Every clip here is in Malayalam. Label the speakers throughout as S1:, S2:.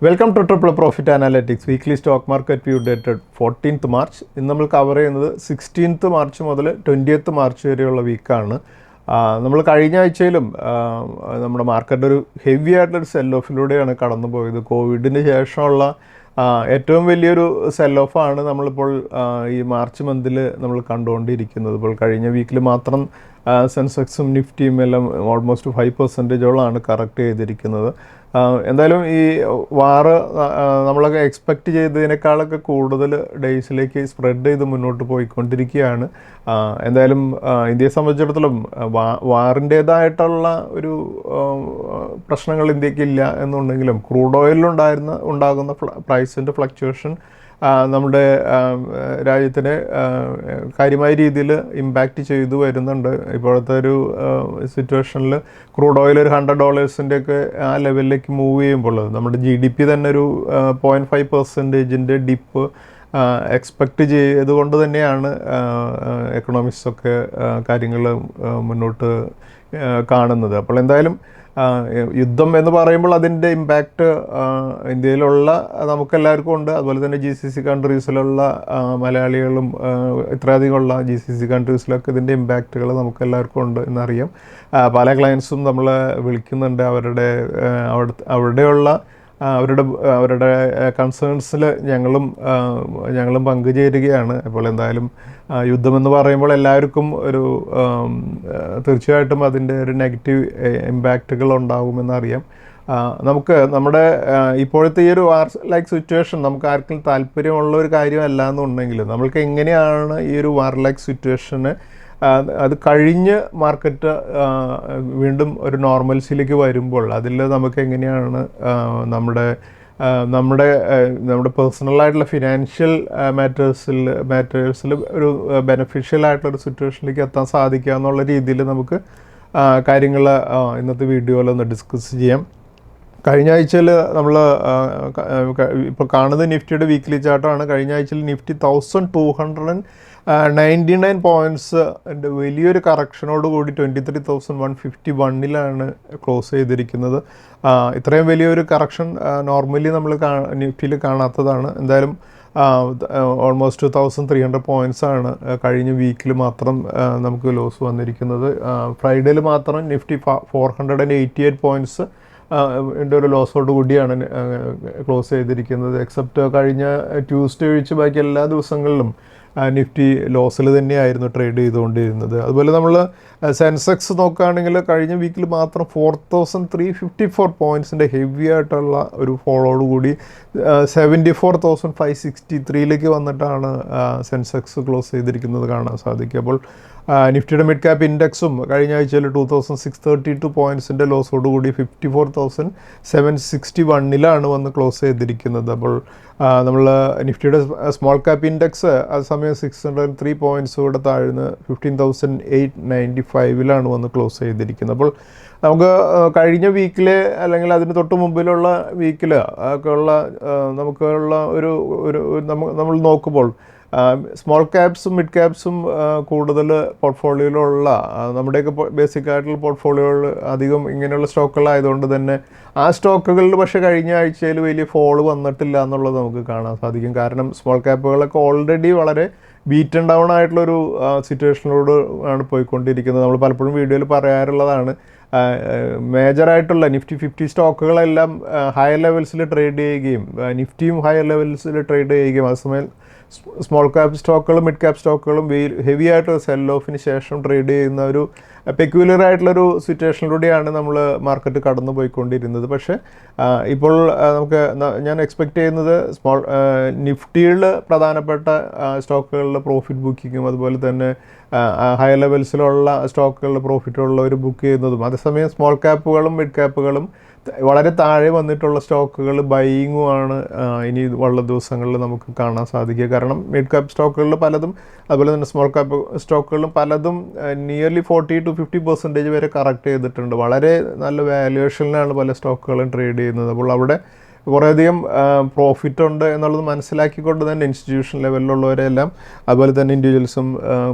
S1: Welcome two triple profit analytics weekly stock market view dated 14th March. ഇന്ന് നമ്മൾ കവർ ചെയ്യുന്നത് 16th മാർച്ച് മുതൽ 20th മാർച്ച് വരെയുള്ള വീക്കാണ്. നമ്മൾ കഴിഞ്ഞ ആഴ്ചയിലും നമ്മുടെ മാർക്കറ്റ് ഒരു ഹെവി ആയിട്ടുള്ളൊരു സെൽ ഓഫിലൂടെയാണ് കടന്നു പോയത്. കോവിഡിന് ശേഷമുള്ള ഏറ്റവും വലിയൊരു സെൽ ഓഫാണ് നമ്മളിപ്പോൾ ഈ മാർച്ച് മന്തിൽ നമ്മൾ കണ്ടുകൊണ്ടിരിക്കുന്നത്. ഇപ്പോൾ കഴിഞ്ഞ വീക്കിൽ മാത്രം സെൻസെക്സും നിഫ്റ്റിയും എല്ലാം ഓൾമോസ്റ്റ് 5%ഓളാണ് കറക്റ്റ് ചെയ്തിരിക്കുന്നത്. എന്തായാലും ഈ വാറ് നമ്മളൊക്കെ എക്സ്പെക്റ്റ് ചെയ്തതിനേക്കാളൊക്കെ കൂടുതൽ ഡേയ്സിലേക്ക് സ്പ്രെഡ് ചെയ്ത് മുന്നോട്ട് പോയിക്കൊണ്ടിരിക്കുകയാണ്. എന്തായാലും ഇന്ത്യയെ സംബന്ധിച്ചിടത്തോളം വാറിൻ്റേതായിട്ടുള്ള ഒരു പ്രശ്നങ്ങൾ ഇന്ത്യക്കില്ല എന്നുണ്ടെങ്കിലും ക്രൂഡ് ഓയിലുണ്ടാകുന്ന പ്രൈസിൻ്റെ ഫ്ലക്ച്വേഷൻ നമ്മുടെ രാജ്യത്തിനെ കാര്യമായ രീതിയിൽ ഇമ്പാക്റ്റ് ചെയ്തു വരുന്നുണ്ട്. ഇപ്പോഴത്തെ ഒരു സിറ്റുവേഷനിൽ ക്രൂഡ് ഓയിൽ ഒരു $100 ആ ലെവലിലേക്ക് മൂവ് ചെയ്യുമ്പോൾ നമ്മുടെ GDP തന്നെ ഒരു 0.5% ഡിപ്പ് എക്സ്പെക്റ്റ് ചെയ്തുകൊണ്ട് തന്നെയാണ് എക്കണോമിക്സൊക്കെ കാര്യങ്ങൾ മുന്നോട്ട് കാണുന്നത്. അപ്പോൾ എന്തായാലും യുദ്ധം എന്ന് പറയുമ്പോൾ അതിൻ്റെ ഇമ്പാക്റ്റ് ഇന്ത്യയിലുള്ള നമുക്കെല്ലാവർക്കും ഉണ്ട്. അതുപോലെ തന്നെ GCC കൺട്രീസിലുള്ള മലയാളികളും ഇത്രയധികമുള്ള GCC കൺട്രീസിലൊക്കെ ഇതിൻ്റെ ഇമ്പാക്റ്റുകൾ നമുക്കെല്ലാവർക്കും ഉണ്ട് എന്നറിയാം. പല ക്ലയൻസും നമ്മളെ വിളിക്കുന്നുണ്ട്. അവരുടെ കൺസേൺസിൽ ഞങ്ങളും പങ്കുചേരുകയാണ്. അപ്പോൾ എന്തായാലും യുദ്ധമെന്ന് പറയുമ്പോൾ എല്ലാവർക്കും ഒരു തീർച്ചയായിട്ടും അതിൻ്റെ ഒരു നെഗറ്റീവ് ഇമ്പാക്റ്റുകൾ ഉണ്ടാകുമെന്നറിയാം. നമ്മുടെ ഇപ്പോഴത്തെ ഈ ഒരു വാർ ലൈക്ക് സിറ്റുവേഷൻ നമുക്ക് ആർക്കും താല്പര്യമുള്ള ഒരു കാര്യമല്ല എന്നുണ്ടെങ്കിൽ നമ്മൾക്ക് എങ്ങനെയാണ് ഈ ഒരു വാർ ലൈക്ക് സിറ്റുവേഷന് അത് കഴിഞ്ഞ് മാർക്കറ്റ് വീണ്ടും ഒരു നോർമൽസിലേക്ക് വരുമ്പോൾ അതിൽ നമുക്ക് എങ്ങനെയാണ് നമ്മുടെ പേഴ്സണലായിട്ടുള്ള ഫിനാൻഷ്യൽ മാറ്റേഴ്സിൽ ഒരു ബെനഫിഷ്യൽ ആയിട്ടുള്ളൊരു സിറ്റുവേഷനിലേക്ക് എത്താൻ സാധിക്കുക എന്നുള്ള രീതിയിൽ നമുക്ക് കാര്യങ്ങൾ ഇന്നത്തെ വീഡിയോയിൽ ഒന്ന് ഡിസ്കസ് ചെയ്യാം. കഴിഞ്ഞ ആഴ്ചയിൽ നമ്മൾ ഇപ്പോൾ കാണുന്നത് നിഫ്റ്റിയുടെ വീക്ക്ലി ചാർട്ടാണ്. കഴിഞ്ഞ ആഴ്ചയിൽ നിഫ്റ്റി 1299 പോയിൻറ്റ്സ് വലിയൊരു കറക്ഷനോട് കൂടി 23,151 ക്ലോസ് ചെയ്തിരിക്കുന്നത്. ഇത്രയും വലിയൊരു കറക്ഷൻ നോർമലി നമ്മൾ നിഫ്റ്റിയിൽ കാണാത്തതാണ്. എന്തായാലും ഓൾമോസ്റ്റ് 1300 പോയിൻറ്റ്സ് ആണ് കഴിഞ്ഞ വീക്കിൽ മാത്രം നമുക്ക് ലോസ് വന്നിരിക്കുന്നത്. ഫ്രൈഡേയിൽ മാത്രം നിഫ്റ്റി 488 പോയിൻറ്റ്സ് ഒരു ലോസോട് കൂടിയാണ് ക്ലോസ് ചെയ്തിരിക്കുന്നത്. എക്സെപ്റ്റ് കഴിഞ്ഞ ട്യൂസ്ഡേ ഒഴിച്ച് ബാക്കി എല്ലാ ദിവസങ്ങളിലും നിഫ്റ്റി ലോസിൽ തന്നെയായിരുന്നു ട്രേഡ് ചെയ്തുകൊണ്ടിരുന്നത്. അതുപോലെ നമ്മൾ സെൻസെക്സ് നോക്കുകയാണെങ്കിൽ കഴിഞ്ഞ വീക്കിൽ മാത്രം 4354 പോയിൻറ്റ്സിൻ്റെ ഹെവി ആയിട്ടുള്ള ഒരു ഫോളോട് കൂടി 74,563 വന്നിട്ടാണ് സെൻസെക്സ് ക്ലോസ് ചെയ്തിരിക്കുന്നത് കാണാൻ സാധിക്കും. അപ്പോൾ നിഫ്റ്റിയുടെ മിഡ് ക്യാപ്പ് ഇൻഡെക്സും കഴിഞ്ഞ ആഴ്ചയിൽ 2632 പോയിൻറ്റ്സിൻ്റെ ലോസോടുകൂടി 54,761 വന്ന് ക്ലോസ് ചെയ്തിരിക്കുന്നത്. അപ്പോൾ നമ്മൾ നിഫ്റ്റിയുടെ സ്മോൾ ക്യാപ്പ് ഇൻഡെക്സ് അതേസമയം 603 പോയിൻറ്റ്സ് കൂടെ താഴ്ന്ന് 15,895 വന്ന് ക്ലോസ് ചെയ്തിരിക്കുന്നത്. അപ്പോൾ നമുക്ക് കഴിഞ്ഞ വീക്കിൽ അല്ലെങ്കിൽ അതിന് തൊട്ട് മുമ്പിലുള്ള വീക്കിൽ ഒക്കെ ഉള്ള നമുക്കുള്ള നമ്മൾ നോക്കുമ്പോൾ സ്മോൾ ക്യാപ്സും മിഡ് ക്യാപ്സും കൂടുതൽ പോർട്ട്ഫോളിയോയിലുള്ള നമ്മുടെയൊക്കെ ബേസിക് ആയിട്ടുള്ള പോർട്ട്ഫോളിയോകൾ അധികം ഇങ്ങനെയുള്ള സ്റ്റോക്കുകളായതുകൊണ്ട് തന്നെ ആ സ്റ്റോക്കുകളിൽ പക്ഷേ കഴിഞ്ഞ ആഴ്ചയിൽ വലിയ ഫോള് വന്നിട്ടില്ല എന്നുള്ളത് നമുക്ക് കാണാൻ സാധിക്കും. കാരണം സ്മോൾ ക്യാപ്പുകളൊക്കെ ഓൾറെഡി വളരെ ബീറ്റൺ ഡൗൺ ആയിട്ടുള്ളൊരു സിറ്റുവേഷനിലൂടെ ആണ് പോയിക്കൊണ്ടിരിക്കുന്നത്. നമ്മൾ പലപ്പോഴും വീഡിയോയിൽ പറയാറുള്ളതാണ്, മേജറായിട്ടുള്ള നിഫ്റ്റി 50 സ്റ്റോക്കുകളെല്ലാം ഹയർ ലെവൽസിൽ ട്രേഡ് ചെയ്യുകയും നിഫ്റ്റിയും ഹയർ ലെവൽസിൽ ട്രേഡ് ചെയ്യുകയും അതേസമയം സ്മോൾ ക്യാപ്പ് സ്റ്റോക്കുകളും മിഡ് ക്യാപ്പ് സ്റ്റോക്കുകളും ഹെവി ആയിട്ട് സെൽ ഓഫിന് ശേഷം ട്രേഡ് ചെയ്യുന്ന ഒരു പെക്യുലർ ആയിട്ടുള്ളൊരു സിറ്റുവേഷനിലൂടെയാണ് നമ്മൾ മാർക്കറ്റ് കടന്നു പോയിക്കൊണ്ടിരുന്നത്. പക്ഷേ ഇപ്പോൾ ഞാൻ എക്സ്പെക്റ്റ് ചെയ്യുന്നത് നിഫ്റ്റിയിൽ പ്രധാനപ്പെട്ട സ്റ്റോക്കുകളിൽ പ്രോഫിറ്റ് ബുക്കിങ്ങും അതുപോലെ തന്നെ ഹയർ ലെവൽസിലുള്ള സ്റ്റോക്കുകളിൽ പ്രോഫിറ്റുള്ള ഒരു ബുക്ക് ചെയ്യുന്നതും അതേസമയം സ്മോൾ ക്യാപ്പുകളും മിഡ് ക്യാപ്പുകളും വളരെ താഴെ വന്നിട്ടുള്ള സ്റ്റോക്കുകൾ ബൈയിങ്ങുമാണ് ഇനി ഉള്ള ദിവസങ്ങളിൽ നമുക്ക് കാണാൻ സാധിക്കുക. കാരണം മിഡ് ക്യാപ്പ് സ്റ്റോക്കുകളിൽ പലതും അതുപോലെ തന്നെ സ്മോൾ ക്യാപ്പ് സ്റ്റോക്കുകളിലും പലതും നിയർലി 40 to 50% വരെ കറക്റ്റ് ചെയ്തിട്ടുണ്ട്. വളരെ നല്ല വാല്യുവേഷനിലാണ് പല സ്റ്റോക്കുകളും ട്രേഡ് ചെയ്യുന്നത്. അപ്പോൾ അവിടെ കുറേയധികം പ്രോഫിറ്റ് ഉണ്ട് എന്നുള്ളത് മനസ്സിലാക്കിക്കൊണ്ട് തന്നെ ഇൻസ്റ്റിറ്റ്യൂഷൻ ലെവലിലുള്ളവരെല്ലാം അതുപോലെ തന്നെ ഇൻഡിവിജ്വൽസും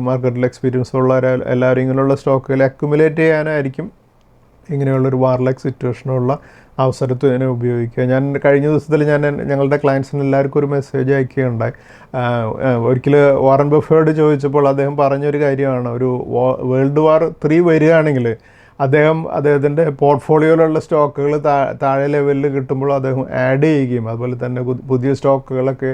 S1: മാർക്കറ്റിൽ എക്സ്പീരിയൻസ് ഉള്ള എല്ലാവരും ഇങ്ങനെയുള്ള സ്റ്റോക്കുകൾ അക്യുമുലേറ്റ് ചെയ്യാനായിരിക്കും ഇങ്ങനെയുള്ളൊരു വാർലൈക്ക് സിറ്റുവേഷനുള്ള അവസരത്തിന് ഉപയോഗിക്കുക. ഞാൻ കഴിഞ്ഞ ദിവസത്തിൽ ഞങ്ങളുടെ ക്ലയൻസിന് എല്ലാവർക്കും ഒരു മെസ്സേജ് അയക്കുകയുണ്ടായി. ഒരിക്കൽ വാറൻ ബഫേയോട് ചോദിച്ചപ്പോൾ അദ്ദേഹം പറഞ്ഞൊരു കാര്യമാണ്, ഒരു വേൾഡ് വാർ 3 വരികയാണെങ്കിൽ അദ്ദേഹത്തിൻ്റെ പോർട്ട്ഫോളിയോയിലുള്ള സ്റ്റോക്കുകൾ താഴെ ലെവലിൽ കിട്ടുമ്പോൾ അദ്ദേഹം ആഡ് ചെയ്യുകയും അതുപോലെ തന്നെ പുതിയ സ്റ്റോക്കുകളൊക്കെ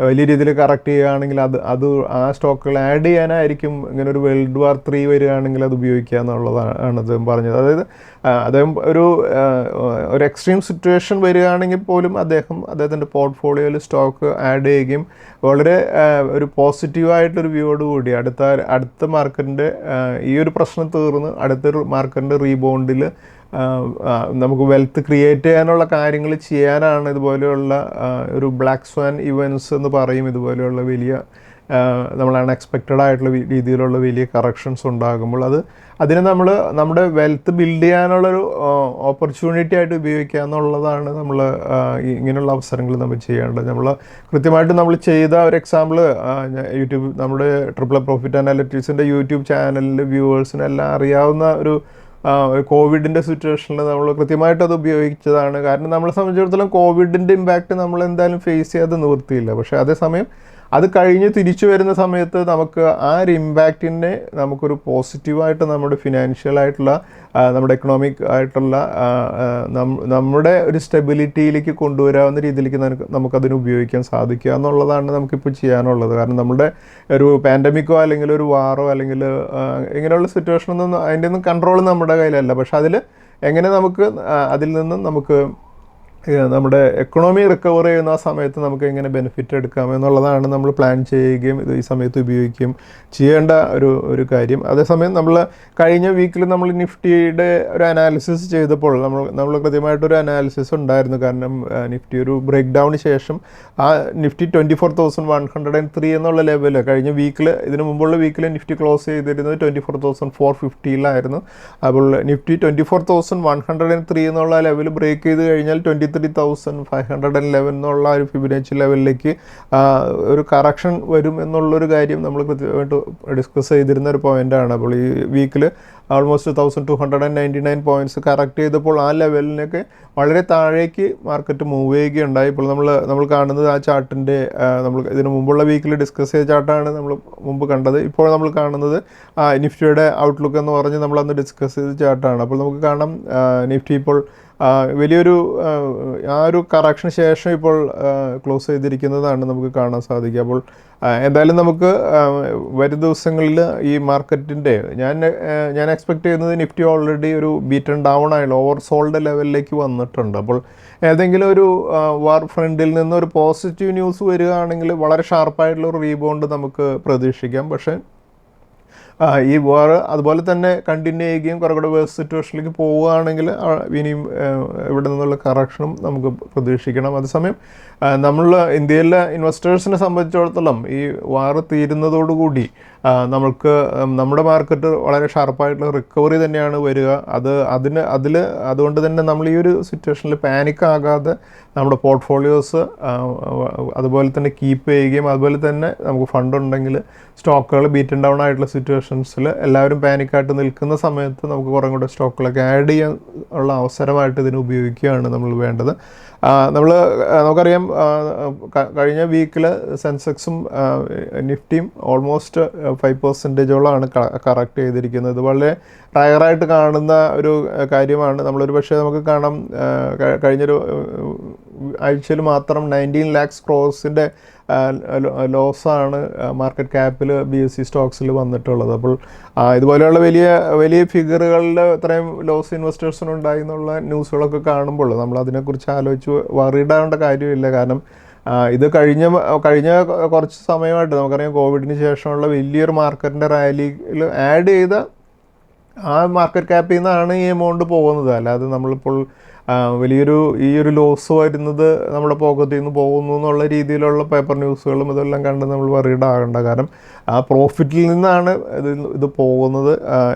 S1: വലിയ രീതിയിൽ കറക്റ്റ് ചെയ്യുകയാണെങ്കിൽ ആ സ്റ്റോക്കുകൾ ആഡ് ചെയ്യാനായിരിക്കും ഇങ്ങനെ ഒരു വേൾഡ് വാർ 3 വരികയാണെങ്കിൽ അത് ഉപയോഗിക്കുക എന്നുള്ളതാണ് അദ്ദേഹം പറഞ്ഞത്. അതായത് അദ്ദേഹം ഒരു എക്സ്ട്രീം സിറ്റുവേഷൻ വരികയാണെങ്കിൽ പോലും അദ്ദേഹത്തിൻ്റെ പോർട്ട്ഫോളിയോയിൽ സ്റ്റോക്ക് ആഡ് ചെയ്യുകയും വളരെ ഒരു പോസിറ്റീവായിട്ടൊരു വ്യൂയോടുകൂടി അടുത്ത മാർക്കറ്റിൻ്റെ ഈ ഒരു പ്രശ്നം തീർന്ന് അടുത്തൊരു മാർക്കറ്റിൻ്റെ റീബൗണ്ടിൽ നമുക്ക് വെൽത്ത് ക്രിയേറ്റ് ചെയ്യാനുള്ള കാര്യങ്ങൾ ചെയ്യാനാണ് ഇതുപോലെയുള്ള ഒരു ബ്ലാക്ക് സ്വാൻ ഇവൻറ്റ്സ് എന്ന് പറയും. ഇതുപോലെയുള്ള വലിയ നമ്മൾ അൺഎക്സ്പെക്റ്റഡ് ആയിട്ടുള്ള രീതിയിലുള്ള വലിയ കറക്ഷൻസ് ഉണ്ടാകുമ്പോൾ അതിനെ നമ്മുടെ വെൽത്ത് ബിൽഡ് ചെയ്യാനുള്ളൊരു ഓപ്പർച്യൂണിറ്റി ആയിട്ട് ഉപയോഗിക്കുക എന്നുള്ളതാണ് നമ്മൾ ഇങ്ങനെയുള്ള അവസരങ്ങൾ നമ്മൾ ചെയ്യേണ്ടത്. കൃത്യമായിട്ട് നമ്മൾ ചെയ്ത ഒരു എക്സാമ്പിൾ യൂട്യൂബ് നമ്മുടെ ട്രിപ്പിൾ പ്രോഫിറ്റ് അനാലിറ്റിക്സിൻ്റെ യൂട്യൂബ് ചാനലിൽ വ്യൂവേഴ്സിനെല്ലാം അറിയാവുന്ന ഒരു കോവിഡിൻ്റെ സിറ്റുവേഷനിൽ നമ്മൾ കൃത്യമായിട്ട് അത് ഉപയോഗിച്ചതാണ്. കാരണം നമ്മളെ സംബന്ധിച്ചിടത്തോളം കോവിഡിൻ്റെ ഇമ്പാക്റ്റ് നമ്മൾ എന്തായാലും ഫേസ് ചെയ്യാതെ നിവൃത്തിയില്ല. പക്ഷേ അതേസമയം അത് കഴിഞ്ഞ് തിരിച്ചു വരുന്ന സമയത്ത് നമുക്ക് ആ ഒരു ഇമ്പാക്റ്റിനെ നമുക്കൊരു പോസിറ്റീവായിട്ട് നമ്മുടെ ഫിനാൻഷ്യലായിട്ടുള്ള നമ്മുടെ എക്കണോമിക് ആയിട്ടുള്ള നമ്മുടെ ഒരു സ്റ്റെബിലിറ്റിയിലേക്ക് കൊണ്ടുവരാവുന്ന രീതിയിലേക്ക് നമുക്കതിന് ഉപയോഗിക്കാൻ സാധിക്കുക എന്നുള്ളതാണ് നമുക്കിപ്പോൾ ചെയ്യാനുള്ളത്. കാരണം നമ്മുടെ ഒരു പാൻഡമിക്കോ അല്ലെങ്കിൽ ഒരു വാറോ അല്ലെങ്കിൽ ഇങ്ങനെയുള്ള സിറ്റുവേഷനൊന്നും അതിൻ്റെ ഒന്നും കൺട്രോൾ നമ്മുടെ കയ്യിലല്ല. പക്ഷെ എങ്ങനെ അതിൽ നിന്നും നമുക്ക് നമ്മുടെ എക്കണോമി റിക്കവർ ചെയ്യുന്ന ആ സമയത്ത് നമുക്ക് എങ്ങനെ ബെനിഫിറ്റ് എടുക്കാം എന്നുള്ളതാണ് നമ്മൾ പ്ലാൻ ചെയ്യുകയും ഈ സമയത്ത് ഉപയോഗിക്കുകയും ചെയ്യേണ്ട ഒരു കാര്യം. അതേസമയം നമ്മൾ കഴിഞ്ഞ വീക്കിൽ നമ്മൾ നിഫ്റ്റിയുടെ ഒരു അനാലിസിസ് ചെയ്തപ്പോൾ നമ്മൾ കൃത്യമായിട്ടൊരു അനാലിസിസ് ഉണ്ടായിരുന്നു. കാരണം നിഫ്റ്റി ഒരു ബ്രേക്ക് ഡൗണിന് ശേഷം ആ നിഫ്റ്റി 24,103 എന്നുള്ള ലെവൽ കഴിഞ്ഞ വീക്കിൽ, ഇതിന് മുമ്പുള്ള വീക്കിൽ നിഫ്റ്റി ക്ലോസ് ചെയ്തിരുന്നത് 24,450 അപ്പോൾ നിഫ്റ്റി 24,103 എന്നുള്ള ലെവൽ ബ്രേക്ക് ചെയ്ത് കഴിഞ്ഞാൽ 23,511 എന്നുള്ള ഒരു ഫിബൊനാച്ചി ലെവലിലേക്ക് ഒരു കറക്ഷൻ വരും എന്നുള്ളൊരു കാര്യം നമ്മൾ കൃത്യമായിട്ട് ഡിസ്കസ് ചെയ്തിരുന്ന ഒരു പോയിൻ്റാണ്. അപ്പോൾ ഈ വീക്കിൽ ഓൾമോസ്റ്റ് 1,299 പോയിൻറ്റ്സ് കറക്റ്റ് ചെയ്തപ്പോൾ ആ ലെവലിനൊക്കെ വളരെ താഴേക്ക് മാർക്കറ്റ് മൂവ് ചെയ്യുകയുണ്ടായി. ഇപ്പോൾ നമ്മൾ കാണുന്നത് ആ ചാർട്ടിൻ്റെ നമ്മൾ ഇതിന് മുമ്പുള്ള വീക്കിൽ ഡിസ്കസ് ചെയ്ത ചാർട്ടാണ് നമ്മൾ മുമ്പ് കണ്ടത്. ഇപ്പോൾ നമ്മൾ കാണുന്നത് നിഫ്റ്റിയുടെ ഔട്ട്ലുക്ക് എന്ന് പറഞ്ഞ് നമ്മളന്ന് ഡിസ്കസ് ചെയ്ത ചാർട്ടാണ്. അപ്പോൾ നമുക്ക് കാണാം നിഫ്റ്റി ഇപ്പോൾ വലിയൊരു ആ ഒരു കറക്ഷന് ശേഷം ഇപ്പോൾ ക്ലോസ് ചെയ്തിരിക്കുന്നതാണ് നമുക്ക് കാണാൻ സാധിക്കുക. അപ്പോൾ എന്തായാലും നമുക്ക് വരും ദിവസങ്ങളിൽ ഈ മാർക്കറ്റിൻ്റെ ഞാൻ എക്സ്പെക്റ്റ് ചെയ്യുന്നത് നിഫ്റ്റി ഓൾറെഡി ഒരു ബീറ്റൺ ഡൗൺ ആയുള്ള ഓവർ സോൾഡ് ലെവലിലേക്ക് വന്നിട്ടുണ്ട്. അപ്പോൾ ഏതെങ്കിലും ഒരു വാർ ഫ്രണ്ടിൽ നിന്ന് ഒരു പോസിറ്റീവ് ന്യൂസ് വരികയാണെങ്കിൽ വളരെ ഷാർപ്പായിട്ടുള്ള ഒരു റീബൗണ്ട് നമുക്ക് പ്രതീക്ഷിക്കാം. പക്ഷേ ഈ വാർ അതുപോലെ തന്നെ കണ്ടിന്യൂ ചെയ്യുകയും കുറേ കൂടെ വേഴ്സ് സിറ്റുവേഷനിലേക്ക് പോവുകയാണെങ്കിൽ ഇനിയും ഇവിടെ നിന്നുള്ള കറക്ഷനും നമുക്ക് പ്രതീക്ഷിക്കണം. അതേസമയം ഇന്ത്യയിലെ ഇൻവെസ്റ്റേഴ്സിനെ സംബന്ധിച്ചിടത്തോളം ഈ വാർ തീരുന്നതോടുകൂടി നമ്മുടെ മാർക്കറ്റ് വളരെ ഷാർപ്പായിട്ടുള്ള റിക്കവറി തന്നെയാണ് വരിക. അതുകൊണ്ട് തന്നെ നമ്മൾ ഈ ഒരു സിറ്റുവേഷനിൽ പാനിക് ആകാതെ നമ്മുടെ പോർട്ട്ഫോളിയോസ് അതുപോലെ തന്നെ കീപ്പ് ചെയ്യുകയും അതുപോലെ തന്നെ നമുക്ക് ഫണ്ട് ഉണ്ടെങ്കിൽ സ്റ്റോക്കുകൾ ബീറ്റൻ ഡൗൺ ആയിട്ടുള്ള സിറ്റുവേഷൻസിൽ എല്ലാവരും പാനിക്കായിട്ട് നിൽക്കുന്ന സമയത്ത് നമുക്ക് കുറേ കൂടെ സ്റ്റോക്കുകളൊക്കെ ആഡ് ചെയ്യാൻ ഉള്ള അവസരമായിട്ട് ഇതിന് ഉപയോഗിക്കുകയാണ് നമ്മൾ വേണ്ടത്. നമുക്കറിയാം കഴിഞ്ഞ വീക്കിൽ സെൻസെക്സും നിഫ്റ്റിയും ഓൾമോസ്റ്റ് 5%ഓളമാണ് കറക്റ്റ് ചെയ്തിരിക്കുന്നത്. ഇത് വളരെ റയറായിട്ട് കാണുന്ന ഒരു കാര്യമാണ്. നമ്മളൊരു പക്ഷേ നമുക്ക് കാണാം കഴിഞ്ഞൊരു ആഴ്ചയിൽ മാത്രം 19 lakhs crores ലോസാണ് മാർക്കറ്റ് ക്യാപ്പിൽ BSE സ്റ്റോക്സിൽ വന്നിട്ടുള്ളത്. അപ്പോൾ ഇതുപോലെയുള്ള വലിയ വലിയ ഫിഗറുകളിൽ ഇത്രയും ലോസ് ഇൻവെസ്റ്റേഴ്സിനുണ്ടായി എന്നുള്ള ന്യൂസുകളൊക്കെ കാണുമ്പോൾ നമ്മൾ അതിനെക്കുറിച്ച് ആലോചിച്ച് വറിയിടാവേണ്ട കാര്യമില്ല. കാരണം ഇത് കഴിഞ്ഞ കുറച്ച് സമയമായിട്ട് നമുക്കറിയാം കോവിഡിന് ശേഷമുള്ള വലിയൊരു മാർക്കറ്റിൻ്റെ റാലിയിൽ ആഡ് ചെയ്ത ആ മാർക്കറ്റ് ക്യാപ്പിൽ നിന്നാണ് ഈ എമൗണ്ട് പോകുന്നത്. അല്ലാതെ നമ്മളിപ്പോൾ വലിയൊരു ഈ ഒരു ലോസ് വരുന്നത് നമ്മുടെ പോക്കറ്റിൽ നിന്ന് പോകുന്നു എന്നുള്ള രീതിയിലുള്ള പേപ്പർ ന്യൂസുകളും ഇതെല്ലാം കണ്ട് നമ്മൾ വറീഡ് ആകണ്ട. കാരണം ആ പ്രോഫിറ്റിൽ നിന്നാണ് ഇത് പോകുന്നത്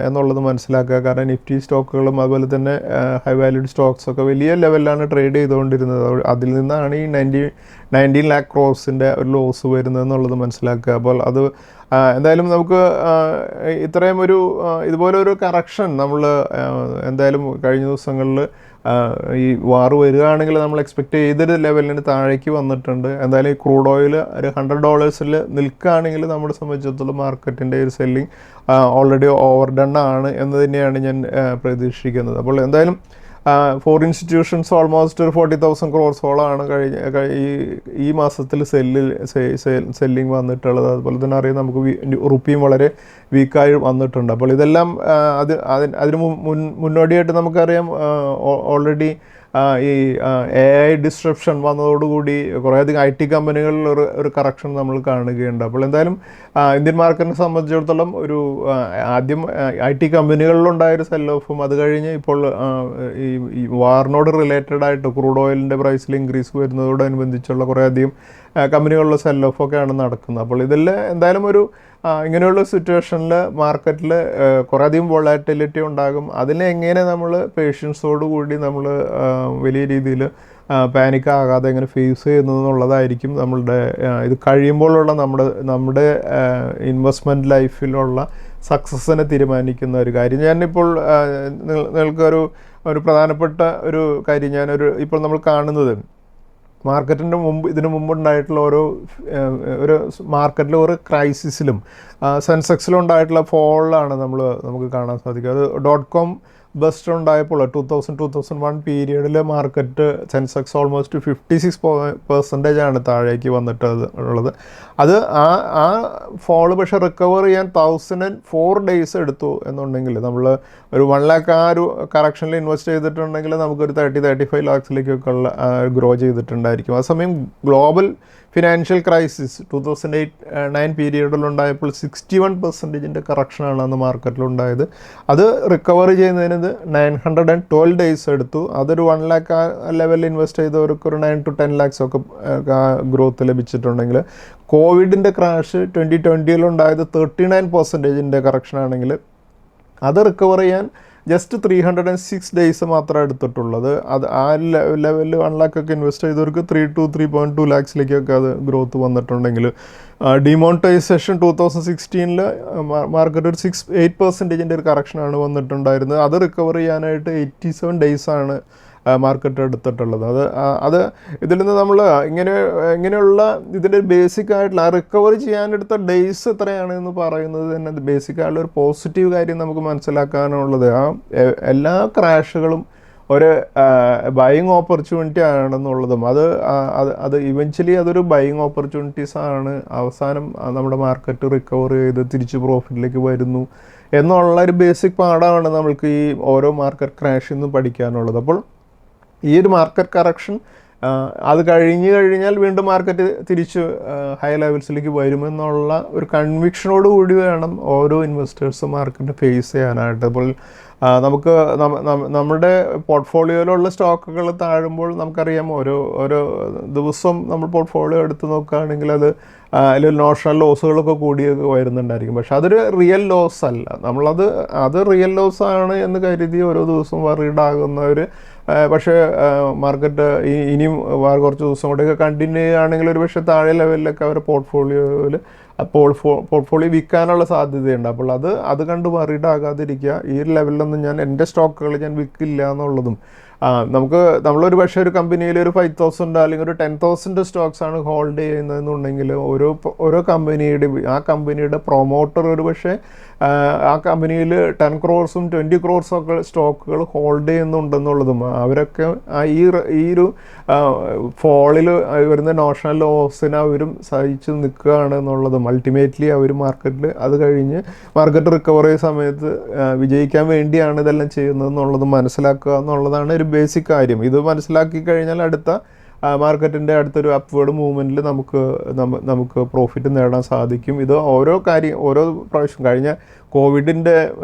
S1: എന്നുള്ളത് മനസ്സിലാക്കുക. കാരണം നിഫ്റ്റി സ്റ്റോക്കുകളും അതുപോലെ തന്നെ ഹൈ വാല്യൂഡ് സ്റ്റോക്സൊക്കെ വലിയ ലെവലിലാണ് ട്രേഡ് ചെയ്തുകൊണ്ടിരുന്നത്. അതിൽ നിന്നാണ് ഈ 19 lakh crores ഒരു ലോസ് വരുന്നത് എന്നുള്ളത് മനസ്സിലാക്കുക. അപ്പോൾ അത് എന്തായാലും നമുക്ക് ഇത്രയും ഇതുപോലെ ഒരു കറക്ഷൻ നമ്മൾ എന്തായാലും കഴിഞ്ഞ ദിവസങ്ങളിൽ ഈ വാർ വരികയാണെങ്കിൽ നമ്മൾ എക്സ്പെക്റ്റ് ചെയ്തൊരു ലെവലിന് താഴേക്ക് വന്നിട്ടുണ്ട്. എന്തായാലും ഈ ക്രൂഡ് ഓയിൽ ഒരു $100 നിൽക്കുകയാണെങ്കിൽ നമ്മളെ സംബന്ധിച്ചിടത്തോളം മാർക്കറ്റിൻ്റെ ഒരു സെല്ലിംഗ് ഓൾറെഡി ഓവർ ഡൺ ആണ് എന്ന് തന്നെയാണ് ഞാൻ പ്രതീക്ഷിക്കുന്നത്. അപ്പോൾ എന്തായാലും ഫോർ ഇൻസ്റ്റിറ്റ്യൂഷൻസ് ഓൾമോസ്റ്റ് ഒരു 40,000 crores ഈ മാസത്തിൽ സെല്ലിംഗ് വന്നിട്ടുള്ളത്. അതുപോലെ തന്നെ അറിയാം നമുക്ക് റുപ്പിയും വളരെ വീക്കായി വന്നിട്ടുണ്ട്. അപ്പോൾ ഇതെല്ലാം അതിന് മുന്നോടിയായിട്ട് നമുക്കറിയാം ഓൾറെഡി ഈ AI ഡിസ്ട്രപ്ഷൻ വന്നതോടുകൂടി കുറേയധികം IT കമ്പനികളിൽ ഒരു കറക്ഷൻ നമ്മൾ കാണുകയുണ്ട്. അപ്പോൾ എന്തായാലും ഇന്ത്യൻ മാർക്കറ്റിനെ സംബന്ധിച്ചിടത്തോളം ആദ്യം IT കമ്പനികളിലുണ്ടായൊരു സെൽ ഓഫും അത് കഴിഞ്ഞ് ഇപ്പോൾ ഈ വാറിനോട് റിലേറ്റഡ് ആയിട്ട് ക്രൂഡ് ഓയിലിൻ്റെ പ്രൈസിൽ ഇൻക്രീസ് വരുന്നതോടനുബന്ധിച്ചുള്ള കുറേയധികം കമ്പനികളിലെ സെൽ ഓഫൊക്കെയാണ് നടക്കുന്നത്. അപ്പോൾ ഇതിൽ എന്തായാലും ഇങ്ങനെയുള്ള സിറ്റുവേഷനിൽ മാർക്കറ്റിൽ കുറേയധികം വോളാറ്റിലിറ്റി ഉണ്ടാകും. അതിനെ എങ്ങനെ നമ്മൾ പേഷ്യൻസോട് കൂടി നമ്മൾ വലിയ രീതിയിൽ പാനിക് ആകാതെ എങ്ങനെ ഫേസ് ചെയ്യുന്നു എന്നുള്ളതായിരിക്കും നമ്മളുടെ ഇത് കഴിയുമ്പോഴുള്ള നമ്മുടെ ഇൻവെസ്റ്റ്മെൻറ്റ് ലൈഫിലുള്ള സക്സസ്സിനെ തീരുമാനിക്കുന്ന ഒരു കാര്യം. ഞാനിപ്പോൾ നിങ്ങൾക്കൊരു പ്രധാനപ്പെട്ട ഒരു കാര്യം ഇപ്പോൾ നമ്മൾ കാണുന്നത് ഇതിനു മുമ്പുണ്ടായിട്ടുള്ള ഒരു മാർക്കറ്റിലെ ഒരു ക്രൈസിസിലും സെൻസെക്സിലും ഉണ്ടായിട്ടുള്ള ഫോളിലാണ് നമുക്ക് കാണാൻ സാധിക്കുക. അത് .com ബസ്റ്റ് ഉണ്ടായപ്പോൾ 2001 പീരിയഡിൽ മാർക്കറ്റ് സെൻസെക്സ് ഓൾമോസ്റ്റ് 56% താഴേക്ക് വന്നിട്ടുള്ളത്. അത് ആ ഫോള് പക്ഷെ റിക്കവർ ചെയ്യാൻ 1004 days എടുത്തു എന്നുണ്ടെങ്കിൽ നമ്മൾ ഒരു 1 lakh ആ ഒരു കറക്ഷനിൽ ഇൻവെസ്റ്റ് ചെയ്തിട്ടുണ്ടെങ്കിൽ നമുക്കൊരു 30-35 lakhsലേക്കൊക്കെ ഗ്രോ ചെയ്തിട്ടുണ്ടായിരിക്കും. ആ സമയം ഗ്ലോബൽ ഫിനാൻഷ്യൽ ക്രൈസിസ് 2008-9 പീരിയഡിലുണ്ടായപ്പോൾ 61% കറക്ഷനാണ് അന്ന് മാർക്കറ്റിലുണ്ടായത്. അത് റിക്കവർ ചെയ്യുന്നതിന് 912 days എടുത്തു. അതൊരു 1 lakh ലെവലിൽ ഇൻവെസ്റ്റ് ചെയ്തവർക്ക് ഒരു 9 to 10 lakhs ഒക്കെ ഗ്രോത്ത് ലഭിച്ചിട്ടുണ്ടെങ്കിൽ കോവിഡിൻ്റെ ക്രാഷ് 2020 39% കറക്ഷനാണെങ്കിൽ അത് റിക്കവർ ചെയ്യാൻ ജസ്റ്റ് 306 days മാത്രമേ എടുത്തിട്ടുള്ളത്. അത് ആ ലെവലിൽ 1 lakh ഒക്കെ ഇൻവെസ്റ്റ് ചെയ്തവർക്ക് 3 to 3.2 lakhsലേക്കൊക്കെ അത് ഗ്രോത്ത് വന്നിട്ടുണ്ടെങ്കിൽ ഡിമോണിറ്റൈസേഷൻ 2016 മാർക്കറ്റ് ഒരു 8% ഒരു കറക്ഷനാണ് വന്നിട്ടുണ്ടായിരുന്നത്. അത് റിക്കവർ ചെയ്യാനായിട്ട് 87 days ആണ് മാർക്കറ്റ് എടുത്തിട്ടുള്ളത്. അത് ഇതിൽ നിന്ന് നമ്മൾ ഇങ്ങനെയുള്ള ഇതിൻ്റെ ബേസിക് ആയിട്ടുള്ള റിക്കവർ ചെയ്യാനെടുത്ത ഡേയ്സ് എത്രയാണ് എന്ന് പറയുന്നത് തന്നെ ബേസിക് ആയിട്ടുള്ള ഒരു പോസിറ്റീവ് കാര്യം നമുക്ക് മനസ്സിലാക്കാനുള്ളത്. എല്ലാ ക്രാഷുകളും ഒരു ബൈയിങ് ഓപ്പർച്യൂണിറ്റി ആണെന്നുള്ളതും അത് ഇവഞ്ച്വലി അതൊരു ബൈയിങ് ഓപ്പർച്യൂണിറ്റീസ് ആണ്. അവസാനം നമ്മുടെ മാർക്കറ്റ് റിക്കവർ ചെയ്ത് തിരിച്ച് പ്രോഫിറ്റിലേക്ക് വരുന്നു എന്നുള്ള ഒരു ബേസിക് പാഠമാണ് നമ്മൾക്ക് ഈ ഓരോ മാർക്കറ്റ് ക്രാഷിൽ നിന്ന് പഠിക്കാനുള്ളത്. അപ്പോൾ ഈ ഒരു മാർക്കറ്റ് കറക്ഷൻ അത് കഴിഞ്ഞാൽ വീണ്ടും മാർക്കറ്റ് തിരിച്ച് ഹൈ ലെവൽസിലേക്ക് വരുമെന്നുള്ള ഒരു കൺവിക്ഷനോട് കൂടി വേണം ഓരോ ഇൻവെസ്റ്റേഴ്സും മാർക്കറ്റ് ഫേസ് ചെയ്യാനായിട്ട്. അപ്പോൾ നമുക്ക് നമ്മുടെ പോർട്ട്ഫോളിയോയിലുള്ള സ്റ്റോക്കുകൾ താഴുമ്പോൾ നമുക്കറിയാം ഓരോ ദിവസം നമ്മൾ പോർട്ട്ഫോളിയോ എടുത്ത് നോക്കുകയാണെങ്കിൽ അതിൽ നോഷണൽ ലോസുകളൊക്കെ കൂടിയൊക്കെ വരുന്നുണ്ടായിരിക്കും. പക്ഷെ അതൊരു റിയൽ ലോസ് അല്ല. അത് റിയൽ ലോസ് ആണ് എന്ന് കരുതി ഓരോ ദിവസവും വറീഡ് ആകുന്നവർ പക്ഷേ മാർക്കറ്റ് ഇനിയും കുറച്ച് ദിവസം കൂടെയൊക്കെ കണ്ടിന്യൂ ചെയ്യുകയാണെങ്കിൽ ഒരു പക്ഷേ താഴെ ലെവലിലൊക്കെ അവരുടെ പോർട്ട്ഫോളിയോയിൽ പോർട്ട്ഫോളിയോ വിൽക്കാനുള്ള സാധ്യതയുണ്ട്. അപ്പോൾ അത് കണ്ട് വറീഡ് ആകാതിരിക്കുക. ഈ ഒരു ലെവലിലൊന്നും ഞാൻ എൻ്റെ സ്റ്റോക്കുകൾ ഞാൻ വിൽക്കില്ല എന്നുള്ളതും നമ്മളൊരു പക്ഷേ ഒരു കമ്പനിയിൽ ഒരു 5,000 അല്ലെങ്കിൽ ഒരു 10,000 സ്റ്റോക്സാണ് ഹോൾഡ് ചെയ്യുന്നതെന്നുണ്ടെങ്കിൽ ഓരോ കമ്പനിയുടെ പ്രൊമോട്ടർ ഒരു പക്ഷേ ആ കമ്പനിയിൽ 10 crores 20 crores ഒക്കെ സ്റ്റോക്കുകൾ ഹോൾഡ് ചെയ്യുന്നുണ്ടെന്നുള്ളതും അവരൊക്കെ ഈ ഒരു ഫോളിൽ വരുന്ന നോഷണൽ ലോസിന് അവരും സഹിച്ച് നിൽക്കുകയാണ് എന്നുള്ളതും അൾട്ടിമേറ്റ്ലി അവർ മാർക്കറ്റിൽ അത് കഴിഞ്ഞ് മാർക്കറ്റ് റിക്കവർ ചെയ്യുന്ന സമയത്ത് വിജയിക്കാൻ വേണ്ടിയാണ് ഇതെല്ലാം ചെയ്യുന്നത് എന്നുള്ളത് മനസ്സിലാക്കുക എന്നുള്ളതാണ് ഒരു ബേസിക് കാര്യം. ഇത് മനസ്സിലാക്കി കഴിഞ്ഞാൽ അടുത്ത മാർക്കറ്റിൻ്റെ അടുത്തൊരു അപ്വേർഡ് മൂവ്മെൻറ്റിൽ നമുക്ക് പ്രോഫിറ്റ് നേടാൻ സാധിക്കും. ഇത് ഓരോ പ്രാവശ്യം കഴിഞ്ഞ കോവിഡിൻ്റെ